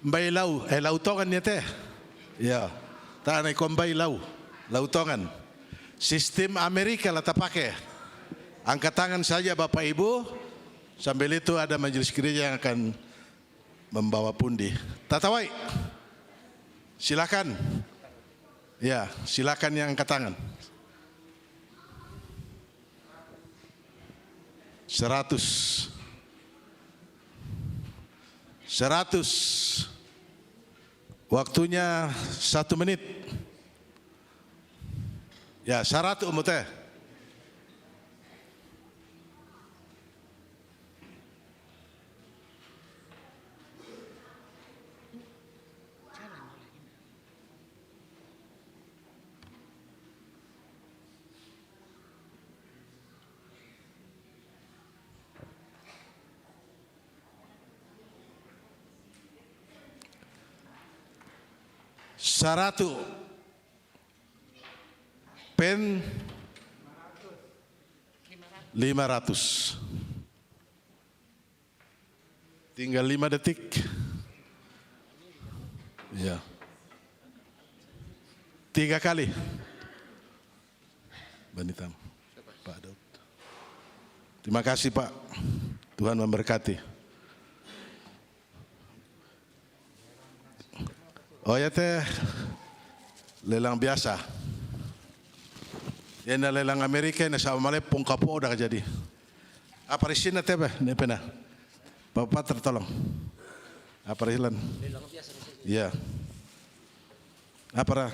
mbay lautongan niya te. Ya. Tanay ko mbay lautongan. Sistem Amerika lah tapake. Angkat tangan saja Bapak Ibu. Sambil itu ada majelis gereja yang akan membawa pundi. Tatawai. Silakan. Ya, silakan yang angkat tangan. 100. Waktunya 1 menit. Ya, 100 umutnya. Saratu pen 500. Tinggal 5 detik. Ya. 3 kali. Banitam. Pak Daud. Terima kasih Pak. Tuhan memberkati. Oh ya teh lelang biasa. Yang lelang Amerika ini sama malai pungkapo udah jadi. Apa risina teh bah? Ini pernah. Bapak tertolong. Apa risilan? Lelang biasa. Iya. Apa?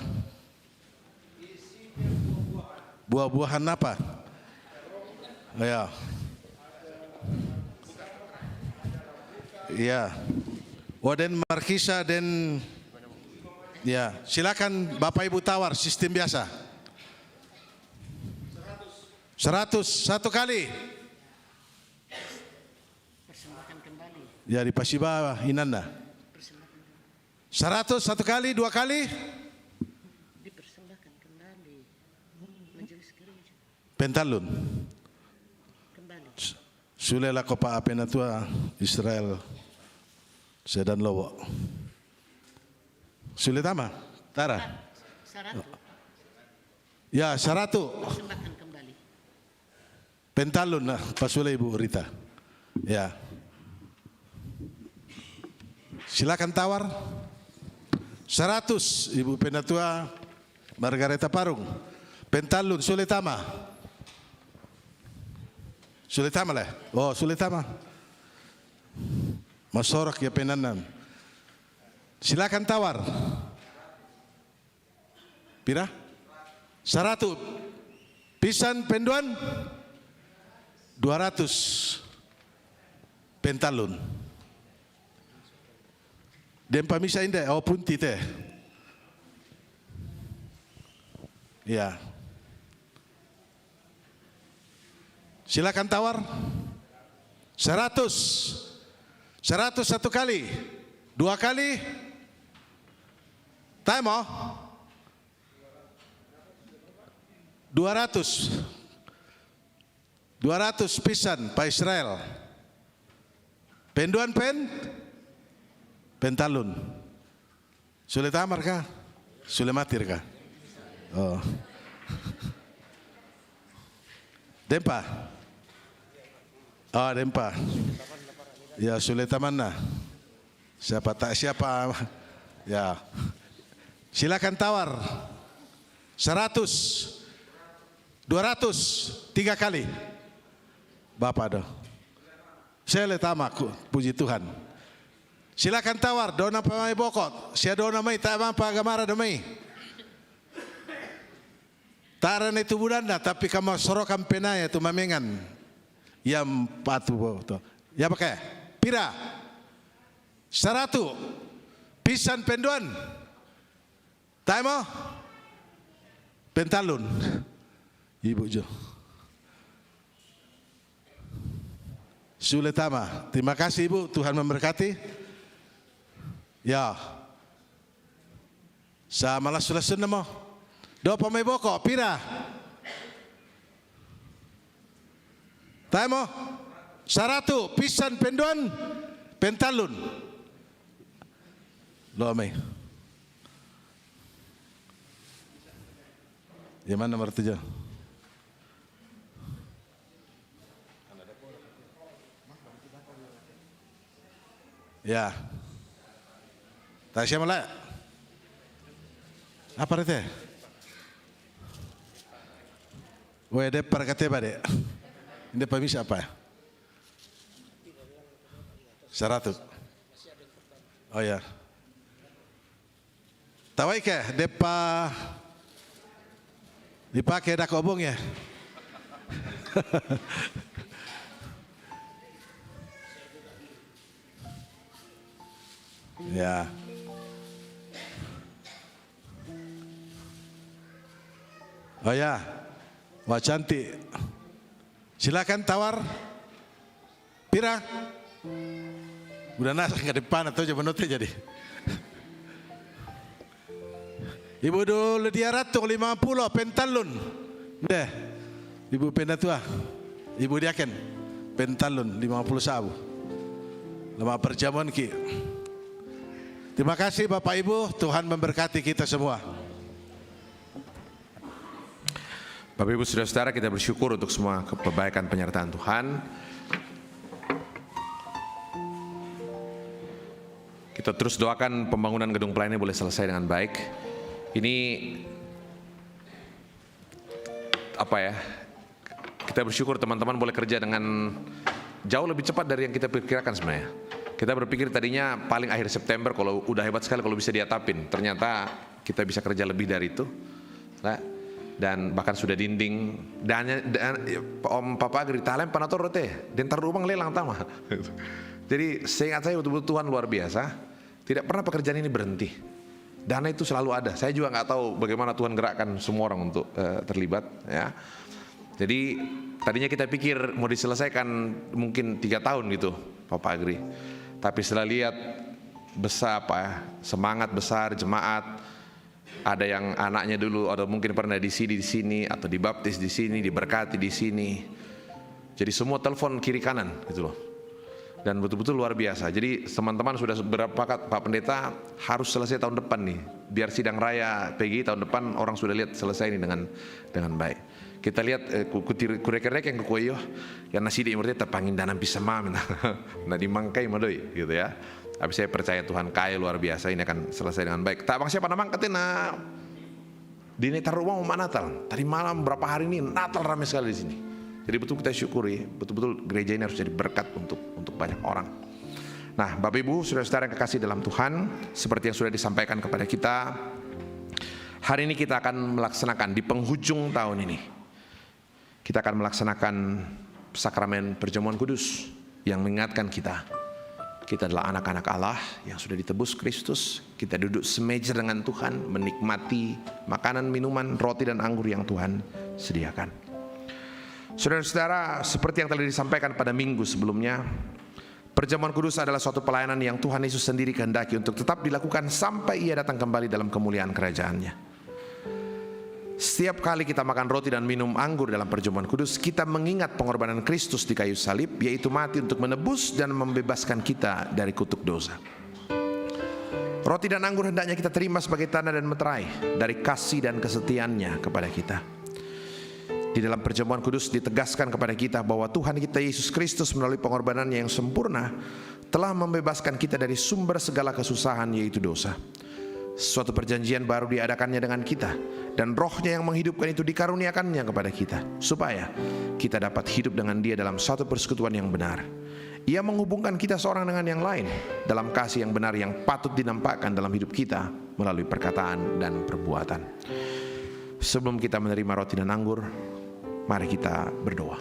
Buah-buahan apa? Ya. Iya. Waden markisa dan ya, silakan Bapak Ibu tawar sistem biasa. 100 1 kali. Persembahkan kembali. Ya di Pasiba Inanda. 100 1 kali, 2 kali. Dipersembahkan kembali. Majelis gereja. Pentalun. Kembali. Sulela kopa apenatua Israel sedan lowo. Sulit ama? Tara. 100. Ya, 100. Persembahkan kembali. Pentalun nah, pasule Ibu Rita. Ya. Silakan tawar. 100 Ibu Penatua Margareta Parung. Pentalun Suletama. Suletama lah. Oh, Suletama. Masorak ya penanan. Silakan tawar. Pira? 100. Pisan penduan 200. Pentalun. Dempa misa indah. Oh punti teh. Ya. Silakan tawar. 100. 100 1 kali. 2 kali. Time oh. 200 pisan Pak Israel. Penduan pentalun. Sulit amar kah? Sulit matir kah? Oh. Dempa. Oh, dempa. Ya sulit mana? Siapa tak siapa? Ya. Silakan tawar. 100, 200, 3 kali. Bapak doh. Saya letama puji Tuhan. Silakan tawar. Dona pamai bokot. Saya dona mai tak mampu agamara domai. Taran itu budanda tapi kamu sorokan penaya tu mamengan. Yang patu to. Ya pakai. Pira. 100. Pisan penduan. Taimo. Pentalun. Ibu Jo. Suletama. Terima kasih Ibu. Tuhan memberkati. Ya. Sa malas sulasun mo. Do pamay boko. Pira. Taimo, saratu, pisan penduan, pentalun. Lo amai. Yang mana nomor 7? Ya. Tak siapa lah. Apa itu? Wah, ada perkata apa dek? Ini permis apa? 100. Oh ya. Tawai ke? Depa dipakai dah kobong ya. Ya. Oh ya. Wah cantik. Silakan tawar. Pira. Udah nasa ke depan atau coba note jadi. Ibu dulu dia ratu 50 pentalun. Deh. Ibu pendatua. Ibu diaken pentalun 50 sabu. Lama perjamuan ki. Terima kasih Bapak Ibu, Tuhan memberkati kita semua. Bapak Ibu Saudara-saudara, kita bersyukur untuk semua kebaikan penyertaan Tuhan. Kita terus doakan pembangunan gedung pelayanan boleh selesai dengan baik. Ini apa ya? Kita bersyukur teman-teman boleh kerja dengan jauh lebih cepat dari yang kita perkirakan sebenarnya. Kita berpikir tadinya paling akhir September, kalau udah hebat sekali kalau bisa diatapin. Ternyata kita bisa kerja lebih dari itu. Dan bahkan sudah dinding dan Om Papa Agri talem panator rote dentar rumah lelang tama. Jadi seingat saya betul-betul Tuhan luar biasa, tidak pernah pekerjaan ini berhenti, dana itu selalu ada. Saya juga nggak tahu bagaimana Tuhan gerakkan semua orang untuk terlibat ya. Jadi tadinya kita pikir mau diselesaikan mungkin 3 tahun gitu Papa Agri, tapi setelah lihat besar semangat besar jemaat. Ada yang anaknya dulu, atau mungkin pernah di sini, atau dibaptis di sini, diberkati di sini. Jadi semua telepon kiri kanan, gitu loh. Dan betul-betul luar biasa. Jadi teman-teman sudah bersepakat Pak Pendeta harus selesai tahun depan nih. Biar sidang raya PGI tahun depan orang sudah lihat selesai ini dengan baik. Kita lihat kurek-kurek yang kukuyo, yang nasi di imurnya terpangin danam bisa mamin, nah dimangkai madoi, gitu ya. Tapi saya percaya Tuhan kaya luar biasa, ini akan selesai dengan baik. Tak bang siapa namang ketina di netar rumah mau Natal. Tadi malam berapa hari ini Natal ramai sekali di sini. Jadi betul kita syukuri, betul-betul gereja ini harus jadi berkat untuk banyak orang. Nah, Bapak Ibu, saudara-saudara yang kekasih dalam Tuhan, seperti yang sudah disampaikan kepada kita, hari ini kita akan melaksanakan di penghujung tahun ini, kita akan melaksanakan sakramen perjamuan kudus yang mengingatkan kita adalah anak-anak Allah yang sudah ditebus Kristus. Kita duduk semeja dengan Tuhan, menikmati makanan, minuman, roti dan anggur yang Tuhan sediakan. Saudara-saudara, seperti yang telah disampaikan pada minggu sebelumnya, perjamuan kudus adalah suatu pelayanan yang Tuhan Yesus sendiri kehendaki untuk tetap dilakukan sampai Ia datang kembali dalam kemuliaan kerajaan-Nya. Setiap kali kita makan roti dan minum anggur dalam perjamuan kudus, kita mengingat pengorbanan Kristus di kayu salib, yaitu mati untuk menebus dan membebaskan kita dari kutuk dosa. Roti dan anggur hendaknya kita terima sebagai tanda dan meterai dari kasih dan kesetiaannya kepada kita. Di dalam perjamuan kudus ditegaskan kepada kita bahwa Tuhan kita Yesus Kristus melalui pengorbanannya yang sempurna telah membebaskan kita dari sumber segala kesusahan, yaitu dosa. Suatu perjanjian baru diadakannya dengan kita, dan rohnya yang menghidupkan itu dikaruniakannya kepada kita, supaya kita dapat hidup dengan Dia dalam satu persekutuan yang benar. Ia menghubungkan kita seorang dengan yang lain dalam kasih yang benar yang patut dinampakkan dalam hidup kita melalui perkataan dan perbuatan. Sebelum kita menerima roti dan anggur, mari kita berdoa.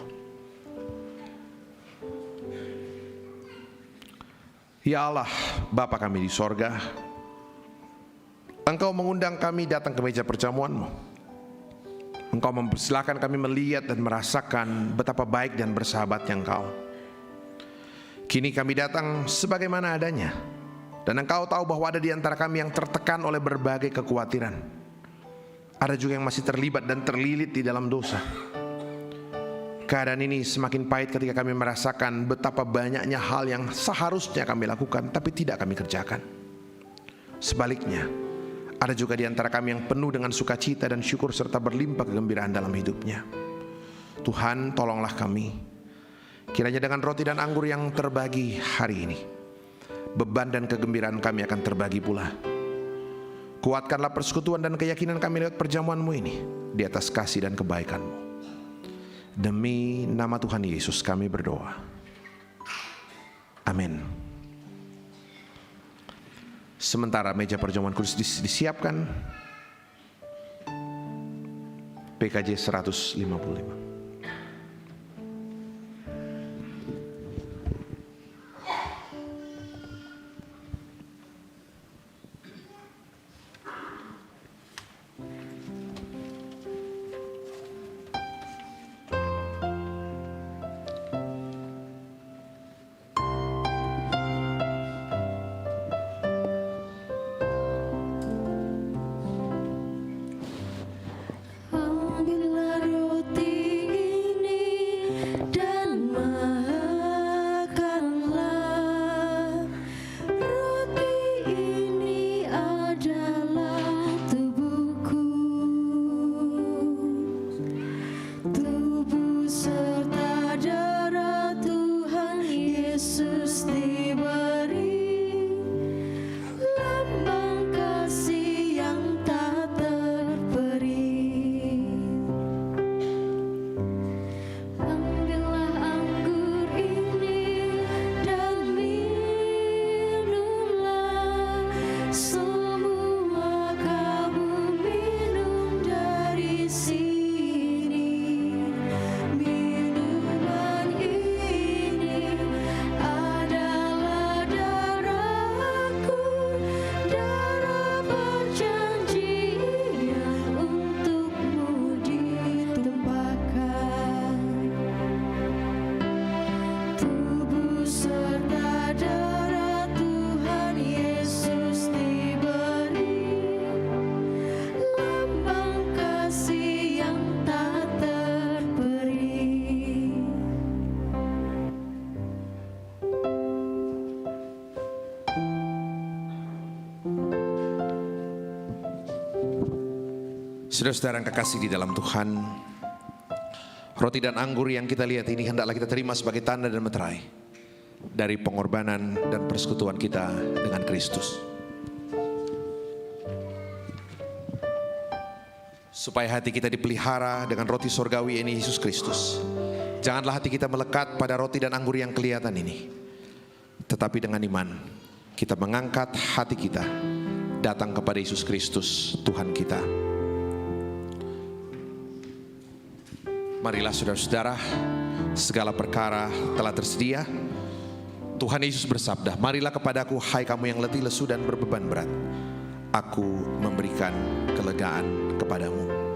Ya Allah, Bapa kami di sorga, Engkau mengundang kami datang ke meja perjamuan-Mu. Engkau mempersilahkan kami melihat dan merasakan betapa baik dan bersahabatnya Engkau. Kini kami datang sebagaimana adanya, dan Engkau tahu bahwa ada di antara kami yang tertekan oleh berbagai kekhawatiran. Ada juga yang masih terlibat dan terlilit di dalam dosa. Keadaan ini semakin pahit ketika kami merasakan betapa banyaknya hal yang seharusnya kami lakukan tapi tidak kami kerjakan. Sebaliknya, ada juga di antara kami yang penuh dengan sukacita dan syukur serta berlimpah kegembiraan dalam hidupnya. Tuhan, tolonglah kami. Kiranya dengan roti dan anggur yang terbagi hari ini, beban dan kegembiraan kami akan terbagi pula. Kuatkanlah persekutuan dan keyakinan kami lewat perjamuan-Mu ini di atas kasih dan kebaikan-Mu. Demi nama Tuhan Yesus kami berdoa. Amin. Sementara meja perjamuan kudus disiapkan, PKJ 155. Saudara-saudara yang kekasih di dalam Tuhan, roti dan anggur yang kita lihat ini hendaklah kita terima sebagai tanda dan meterai dari pengorbanan dan persekutuan kita dengan Kristus. Supaya hati kita dipelihara dengan roti sorgawi ini, Yesus Kristus. Janganlah hati kita melekat pada roti dan anggur yang kelihatan ini, tetapi dengan iman kita mengangkat hati kita datang kepada Yesus Kristus Tuhan kita. Marilah saudara-saudara, segala perkara telah tersedia. Tuhan Yesus bersabda, marilah kepadaku hai kamu yang letih lesu dan berbeban berat, aku memberikan kelegaan kepadamu.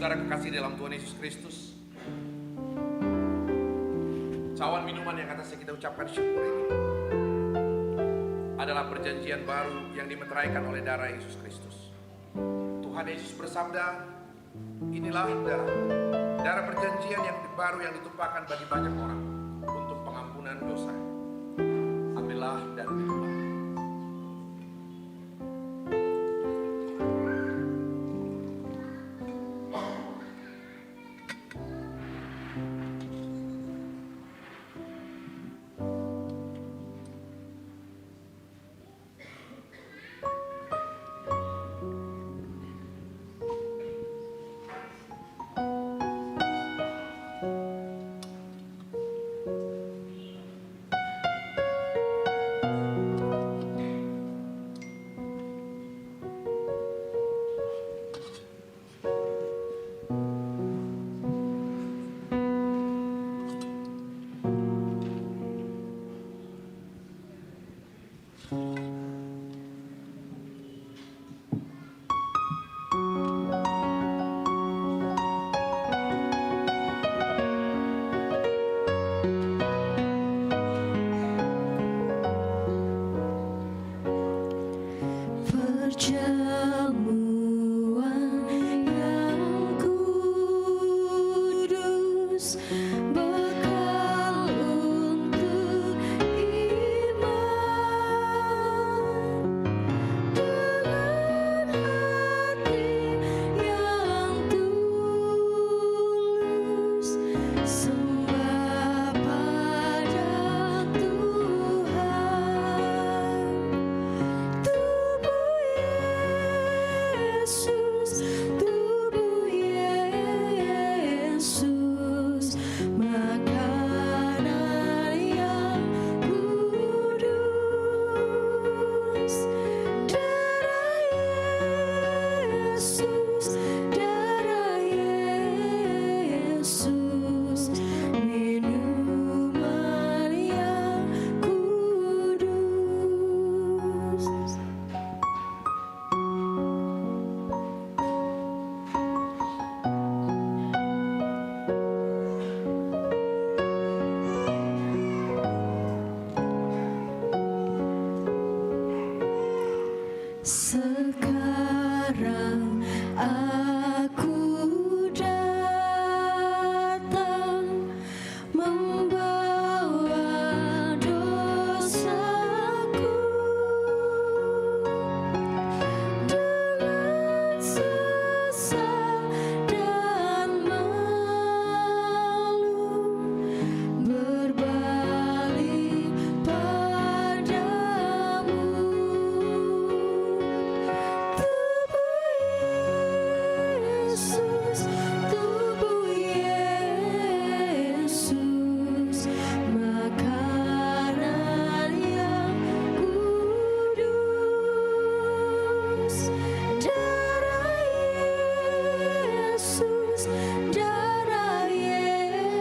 saudara kekasih dalam Tuhan Yesus Kristus, cawan minuman yang atasnya kita ucapkan syukur ini adalah perjanjian baru yang dimeteraikan oleh darah Yesus Kristus. Tuhan Yesus bersabda, inilah darah perjanjian yang baru yang ditumpahkan bagi banyak orang untuk pengampunan dosa. Ambillah dan minumlah. Sekarang aku datang membawa dosaku dengan sesal dan malu, berbalik padamu. Tubuh Yesus, makanan yang kudus. Darah Yesus,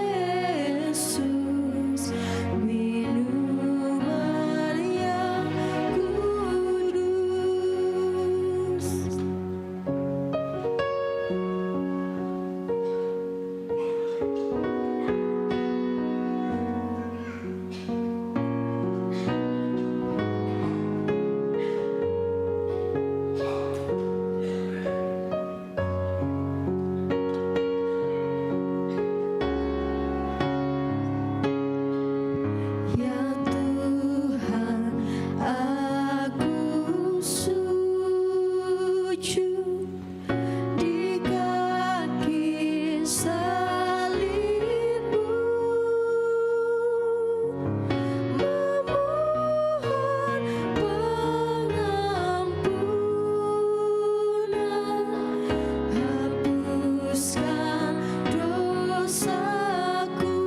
minuman yang kudus. Ya Tuhan, aku sujud di kaki salib-Mu, memohon pengampunan, hapuskan dosaku.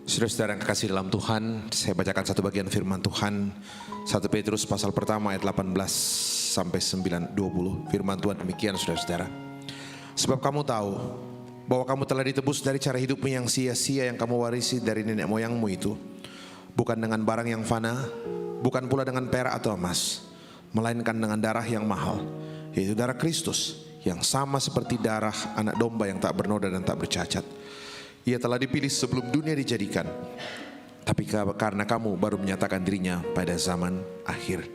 Saudara-saudara yang kekasih dalam Tuhan, saya bacakan satu bagian firman Tuhan, 1 Petrus pasal pertama ayat 18 sampai 9:20. Firman Tuhan demikian, saudara-saudara. Sebab kamu tahu bahwa kamu telah ditebus dari cara hidupmu yang sia-sia yang kamu warisi dari nenek moyangmu itu, bukan dengan barang yang fana, bukan pula dengan perak atau emas, melainkan dengan darah yang mahal, yaitu darah Kristus, yang sama seperti darah anak domba yang tak bernoda dan tak bercacat. Ia telah dipilih sebelum dunia dijadikan, tapi karena kamu baru menyatakan dirinya pada zaman akhir.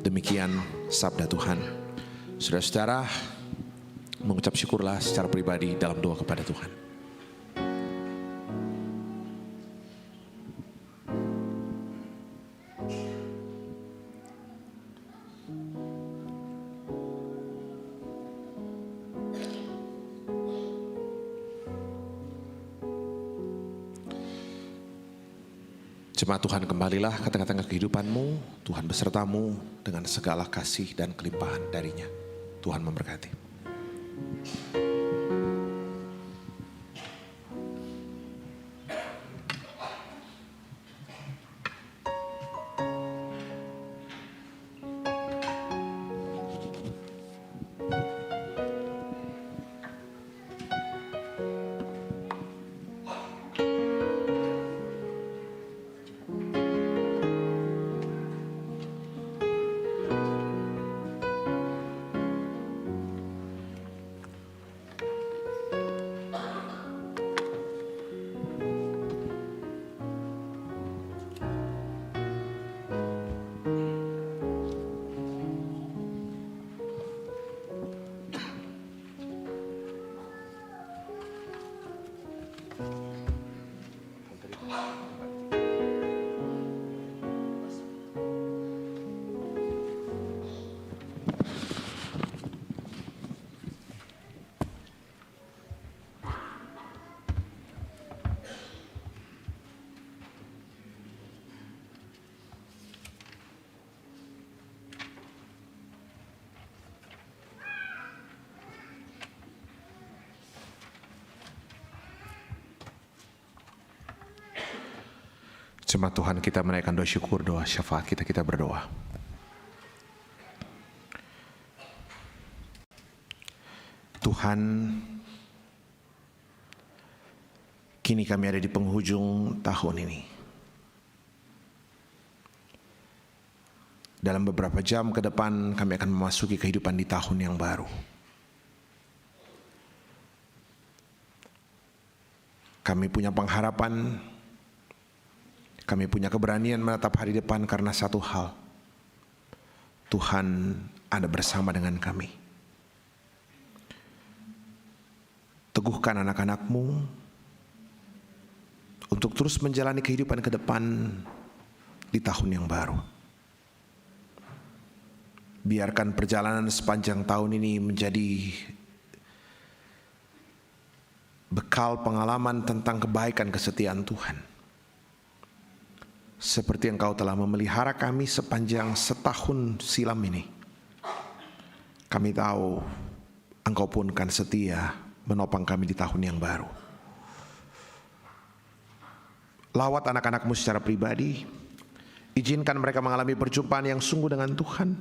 Demikian sabda Tuhan. Saudara-saudara, mengucap syukurlah secara pribadi dalam doa kepada Tuhan. Jemaat Tuhan, kembalilah ke tengah-tengah kehidupanmu. Tuhan besertamu dengan segala kasih dan kelimpahan darinya. Tuhan memberkati. Jemaat Tuhan, kita menaikkan doa syukur, doa syafaat kita berdoa. Tuhan, kini kami ada di penghujung tahun ini. Dalam beberapa jam ke depan kami akan memasuki kehidupan di tahun yang baru. Kami punya pengharapan, kami punya keberanian menatap hari depan karena satu hal. Tuhan ada bersama dengan kami. Teguhkan anak-anakmu untuk terus menjalani kehidupan ke depan di tahun yang baru. Biarkan perjalanan sepanjang tahun ini menjadi bekal pengalaman tentang kebaikan kesetiaan Tuhan. Seperti Engkau telah memelihara kami sepanjang setahun silam ini. Kami tahu Engkau pun akan setia menopang kami di tahun yang baru. Lawat anak-anakmu secara pribadi. Izinkan mereka mengalami perjumpaan yang sungguh dengan Tuhan.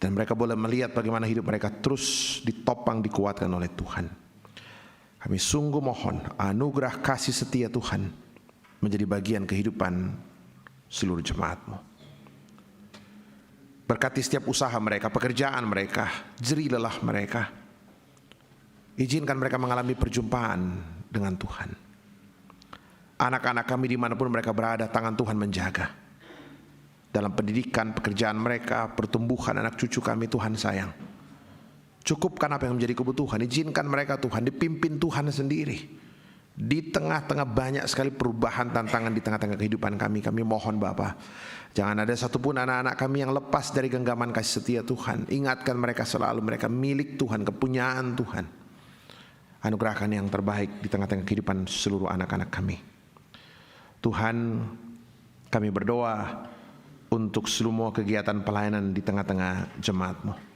Dan mereka boleh melihat bagaimana hidup mereka terus ditopang, dikuatkan oleh Tuhan. Kami sungguh mohon anugerah kasih setia Tuhan menjadi bagian kehidupan seluruh jemaat-Mu. Berkati setiap usaha mereka, pekerjaan mereka, jerih lelah mereka. Izinkan mereka mengalami perjumpaan dengan Tuhan. Anak-anak kami dimanapun mereka berada, tangan Tuhan menjaga. Dalam pendidikan, pekerjaan mereka, pertumbuhan anak cucu kami, Tuhan sayang. Cukupkan apa yang menjadi kebutuhan. Izinkan mereka Tuhan dipimpin Tuhan sendiri. Di tengah-tengah banyak sekali perubahan tantangan di tengah-tengah kehidupan kami mohon Bapa, jangan ada satupun anak-anak kami yang lepas dari genggaman kasih setia Tuhan. Ingatkan mereka selalu, mereka milik Tuhan, kepunyaan Tuhan. Anugerahkan yang terbaik di tengah-tengah kehidupan seluruh anak-anak kami. Tuhan, kami berdoa untuk semua kegiatan pelayanan di tengah-tengah jemaat-Mu.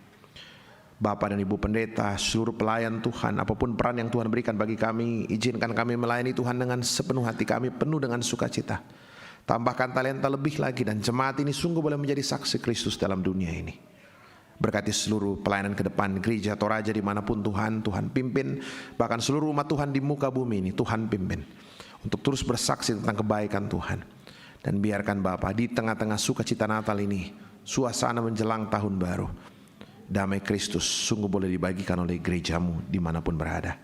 Bapak dan Ibu Pendeta, seluruh pelayan Tuhan, apapun peran yang Tuhan berikan bagi kami, izinkan kami melayani Tuhan dengan sepenuh hati kami, penuh dengan sukacita. Tambahkan talenta lebih lagi, dan jemaat ini sungguh boleh menjadi saksi Kristus dalam dunia ini. Berkati seluruh pelayanan ke depan gereja Toraja dimanapun Tuhan pimpin, bahkan seluruh umat Tuhan di muka bumi ini Tuhan pimpin, untuk terus bersaksi tentang kebaikan Tuhan. Dan biarkan Bapak di tengah-tengah sukacita Natal ini, suasana menjelang tahun baru, damai Kristus sungguh boleh dibagikan oleh gerejamu dimanapun berada.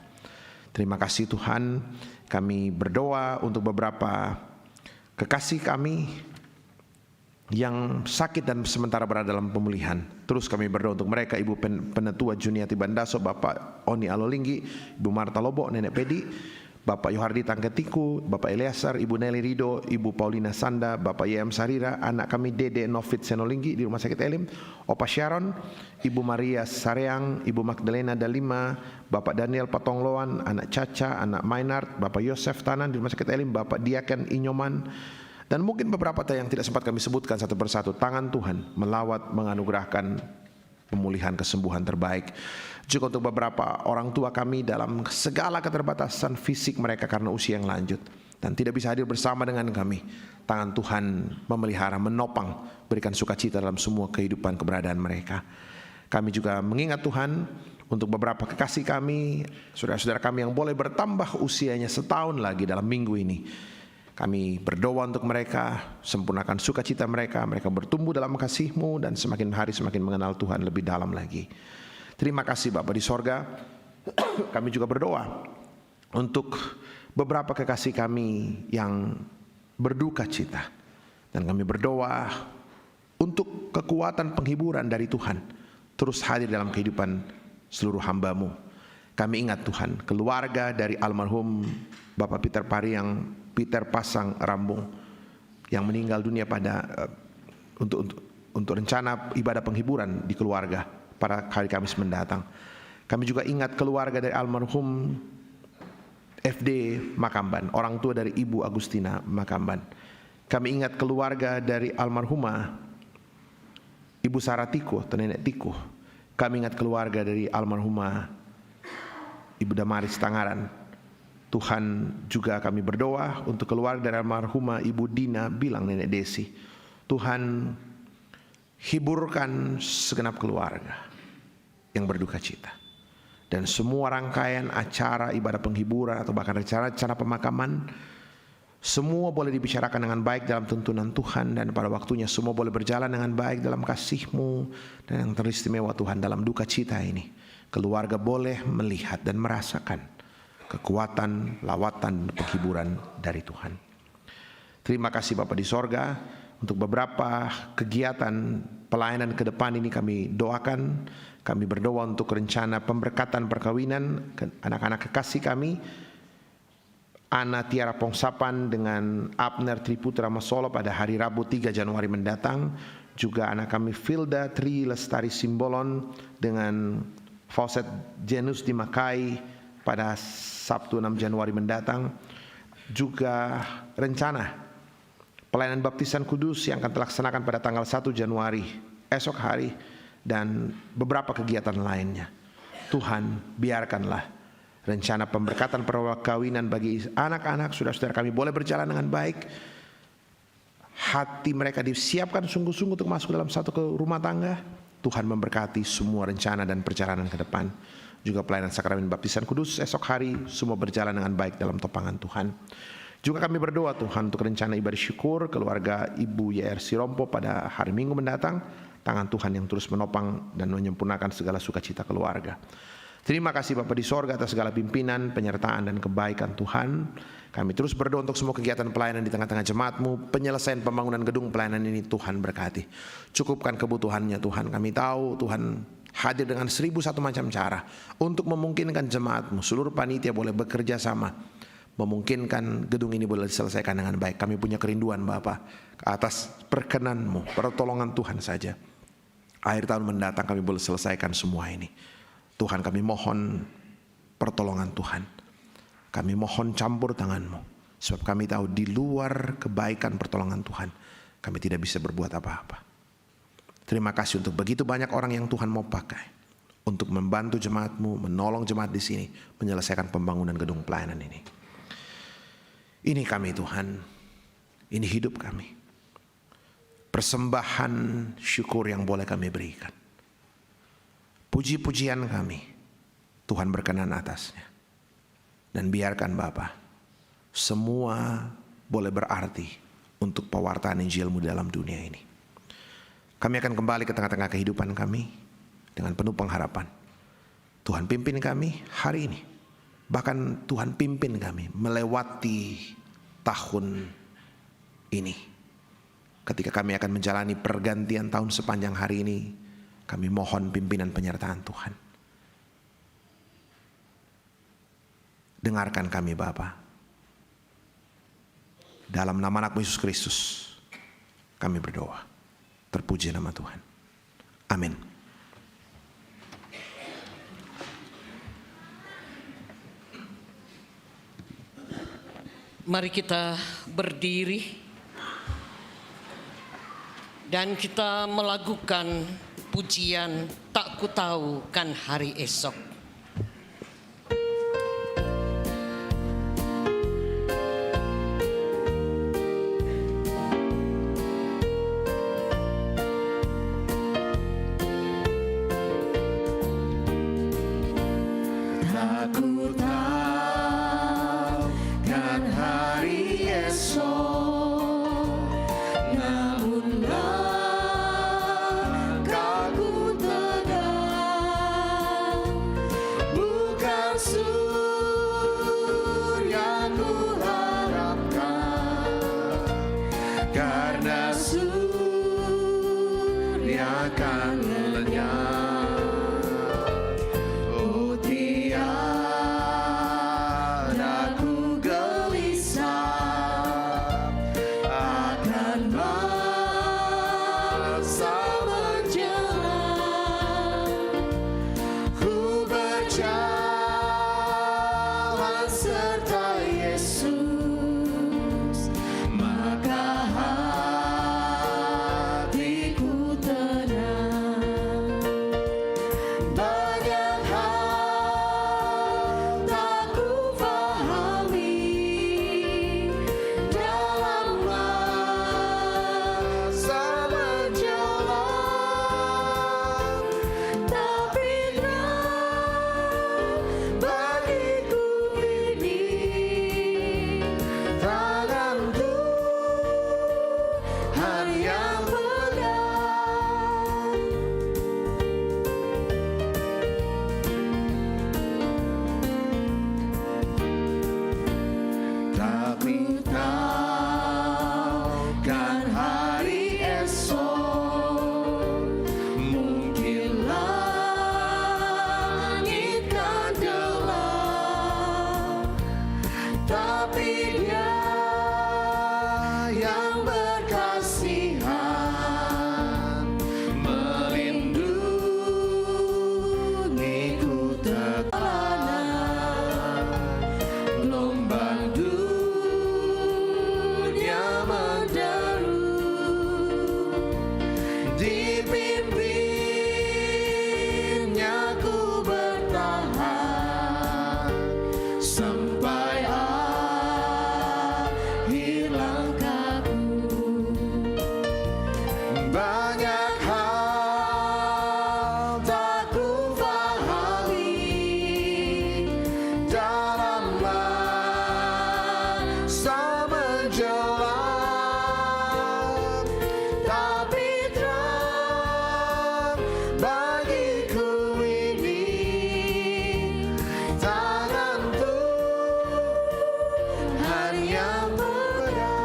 Terima kasih Tuhan. Kami berdoa untuk beberapa kekasih kami yang sakit dan sementara berada dalam pemulihan. Terus kami berdoa untuk mereka, Ibu Penetua Juniati Bandaso, Bapak Oni Alolinggi, Ibu Marta Lobo, Nenek Pedi, Bapak Yohardi Tangketiku, Bapak Eleazar, Ibu Nelly Rido, Ibu Paulina Sanda, Bapak YM Sarira, anak kami Dede Novit Senolinggi di Rumah Sakit Elim, Opa Sharon, Ibu Maria Sareang, Ibu Magdalena Dalima, Bapak Daniel Patongloan, anak Caca, anak Maynard, Bapak Yosef Tanan di Rumah Sakit Elim, Bapak Diaken Inyoman, dan mungkin beberapa yang tidak sempat kami sebutkan satu persatu. Tangan Tuhan melawat menganugerahkan pemulihan kesembuhan terbaik. Juga untuk beberapa orang tua kami dalam segala keterbatasan fisik mereka karena usia yang lanjut dan tidak bisa hadir bersama dengan kami. Tangan Tuhan memelihara, menopang, berikan sukacita dalam semua kehidupan keberadaan mereka. Kami juga mengingat Tuhan untuk beberapa kekasih kami, saudara-saudara kami yang boleh bertambah usianya setahun lagi dalam minggu ini. Kami berdoa untuk mereka, sempurnakan sukacita mereka, mereka bertumbuh dalam kasih-Mu dan semakin hari semakin mengenal Tuhan lebih dalam lagi. Terima kasih Bapa di sorga. Kami juga berdoa untuk beberapa kekasih kami yang berduka cita. Dan kami berdoa untuk kekuatan penghiburan dari Tuhan terus hadir dalam kehidupan seluruh hamba-Mu. Kami ingat Tuhan, keluarga dari almarhum Bapak Peter Pariang, Peter Pasang Rambung, yang meninggal dunia pada untuk rencana ibadah penghiburan di keluarga pada hari Kamis mendatang. Kami juga ingat keluarga dari almarhum FD Makamban, orang tua dari Ibu Agustina Makamban. Kami ingat keluarga dari almarhumah Ibu Saratiko atau Nenek Tiko. Kami ingat keluarga dari almarhumah Ibu Damaris Tangaran. Tuhan, juga kami berdoa untuk keluarga dari almarhumah Ibu Dina Bilang, Nenek Desi. Tuhan, hiburkan segenap keluarga yang berduka cita, dan semua rangkaian acara ibadah penghiburan atau bahkan rencana pemakaman, semua boleh dibicarakan dengan baik dalam tuntunan Tuhan, dan pada waktunya semua boleh berjalan dengan baik dalam kasih-Mu. Dan yang teristimewa Tuhan, dalam duka cita ini keluarga boleh melihat dan merasakan kekuatan, lawatan, penghiburan dari Tuhan. Terima kasih Bapa di sorga. Untuk beberapa kegiatan pelayanan ke depan ini kami doakan. Kami berdoa untuk rencana pemberkatan perkawinan anak-anak kekasih kami, Ana Tiara Pongsapan dengan Abner Triputra Masolo pada hari Rabu 3 Januari mendatang. Juga anak kami Filda Tri Lestari Simbolon dengan Fauset Janus Dimakai pada Sabtu 6 Januari mendatang. Juga rencana pelayanan baptisan kudus yang akan terlaksanakan pada tanggal 1 Januari esok hari, dan beberapa kegiatan lainnya. Tuhan, biarkanlah rencana pemberkatan perkawinan bagi anak-anak saudara-saudara kami boleh berjalan dengan baik. Hati mereka disiapkan sungguh-sungguh untuk masuk dalam satu rumah tangga. Tuhan memberkati semua rencana dan perjalanan ke depan. Juga pelayanan sakramen baptisan kudus esok hari semua berjalan dengan baik dalam topangan Tuhan. Juga kami berdoa Tuhan untuk rencana ibadah syukur keluarga Ibu YR Sirompo pada hari Minggu mendatang. Tangan Tuhan yang terus menopang dan menyempurnakan segala sukacita keluarga. Terima kasih Bapa di sorga atas segala pimpinan, penyertaan dan kebaikan Tuhan. Kami terus berdoa untuk semua kegiatan pelayanan di tengah-tengah jemaat-Mu. Penyelesaian pembangunan gedung pelayanan ini Tuhan berkati. Cukupkan kebutuhannya Tuhan. Kami tahu Tuhan hadir dengan 1001 macam cara untuk memungkinkan jemaat-Mu. Seluruh panitia boleh bekerja sama memungkinkan gedung ini boleh diselesaikan dengan baik. Kami punya kerinduan Bapa atas perkenan-Mu, pertolongan Tuhan saja. Akhir tahun mendatang kami boleh selesaikan semua ini. Tuhan, kami mohon pertolongan Tuhan. Kami mohon campur tangan-Mu, sebab kami tahu di luar kebaikan pertolongan Tuhan kami tidak bisa berbuat apa-apa. Terima kasih untuk begitu banyak orang yang Tuhan mau pakai untuk membantu jemaat-Mu, menolong jemaat di sini menyelesaikan pembangunan gedung pelayanan ini. Ini kami Tuhan, ini hidup kami. Persembahan syukur yang boleh kami berikan. Puji-pujian kami, Tuhan berkenan atasnya. Dan biarkan Bapa, semua boleh berarti untuk pewartaan Injil-Mu dalam dunia ini. Kami akan kembali ke tengah-tengah kehidupan kami dengan penuh pengharapan. Tuhan pimpin kami hari ini. Bahkan Tuhan pimpin kami melewati tahun ini. Ketika kami akan menjalani pergantian tahun sepanjang hari ini, kami mohon pimpinan penyertaan Tuhan. Dengarkan kami Bapa. Dalam nama anak Yesus Kristus kami berdoa. Terpuji nama Tuhan. Amin. Mari kita berdiri dan kita melakukan pujian tak ku tahu kan hari esok. Karena surya akan lenyap, oh tiada ku gelisah akan masa menjelang. Ku berjalan serta Yesus, maka hatiku tenang. Banyak hal tak ku pahami dalam masa menjelang, tapi terang bagiku ini tangan Tuhan yang pegang. Tapi tahukah hari esok, mungkin langit kan gelap, tapi Dia yang berkasihan melindungiku terlalu. Gelombang dunia menderu, dipimpinnya ku bertahan sampai akhir langkahku. Banyak hal tak ku pahami dalam masa menjelang, tapi terang bagiku ini tangan Tuhan yang pegang.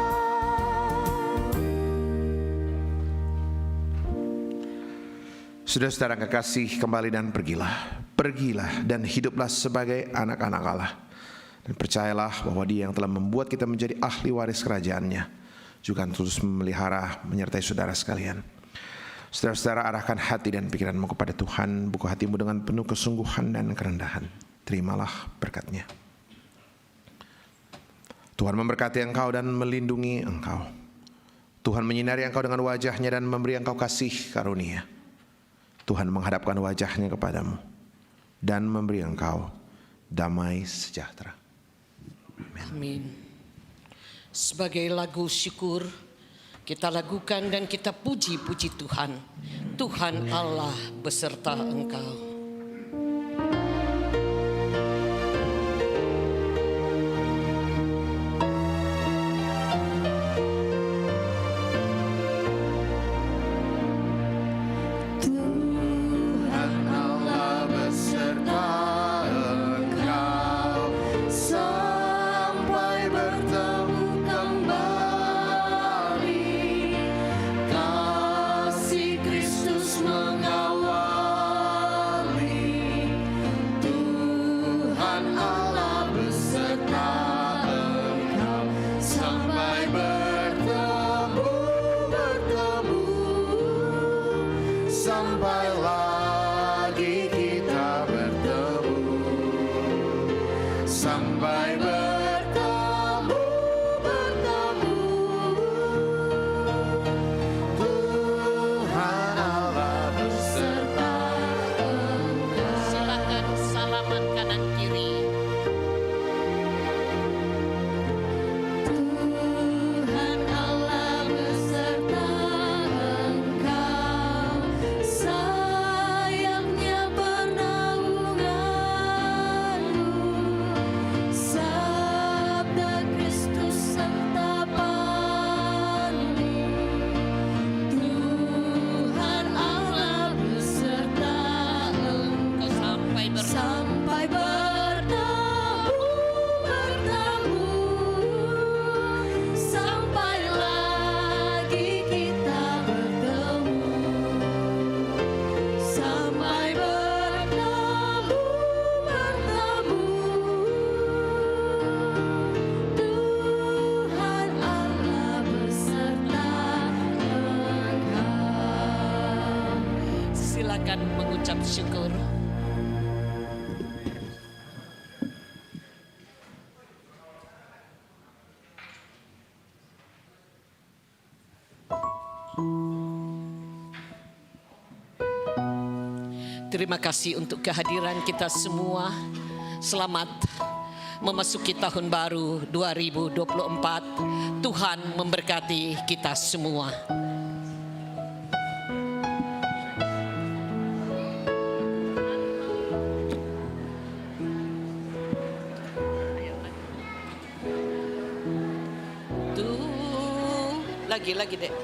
Saudara-saudara kekasih, kembali dan pergilah. Pergilah dan hiduplah sebagai anak-anak Allah. Dan percayalah bahwa Dia yang telah membuat kita menjadi ahli waris kerajaannya juga akan terus memelihara, menyertai saudara sekalian. Saudara-saudara, arahkan hati dan pikiranmu kepada Tuhan. Buka hatimu dengan penuh kesungguhan dan kerendahan. Terimalah berkat-Nya. Tuhan memberkati engkau dan melindungi engkau. Tuhan menyinari engkau dengan wajah-Nya dan memberi engkau kasih karunia. Tuhan menghadapkan wajah-Nya kepadamu dan memberi engkau damai sejahtera. Amin. Sebagai lagu syukur, kita lakukan dan kita puji-puji Tuhan. Tuhan Allah beserta engkau. Sampai lagi kita bertemu, sampai bertemu, Tuhan Allah beserta engkau. Silakan salaman kanan kiri. Tuhan Allah beserta engkau, sayapnya pernaunganmu, sabda Kristus sentapanmu. Tuhan Allah beserta engkau sampai bertemu, sampai lagi kita bertemu, sampai bertemu, Tuhan Allah beserta engkau. Silakan mengucap syukur. Terima kasih untuk kehadiran kita semua. Selamat memasuki tahun baru 2024. Tuhan memberkati kita semua. Lagi dek.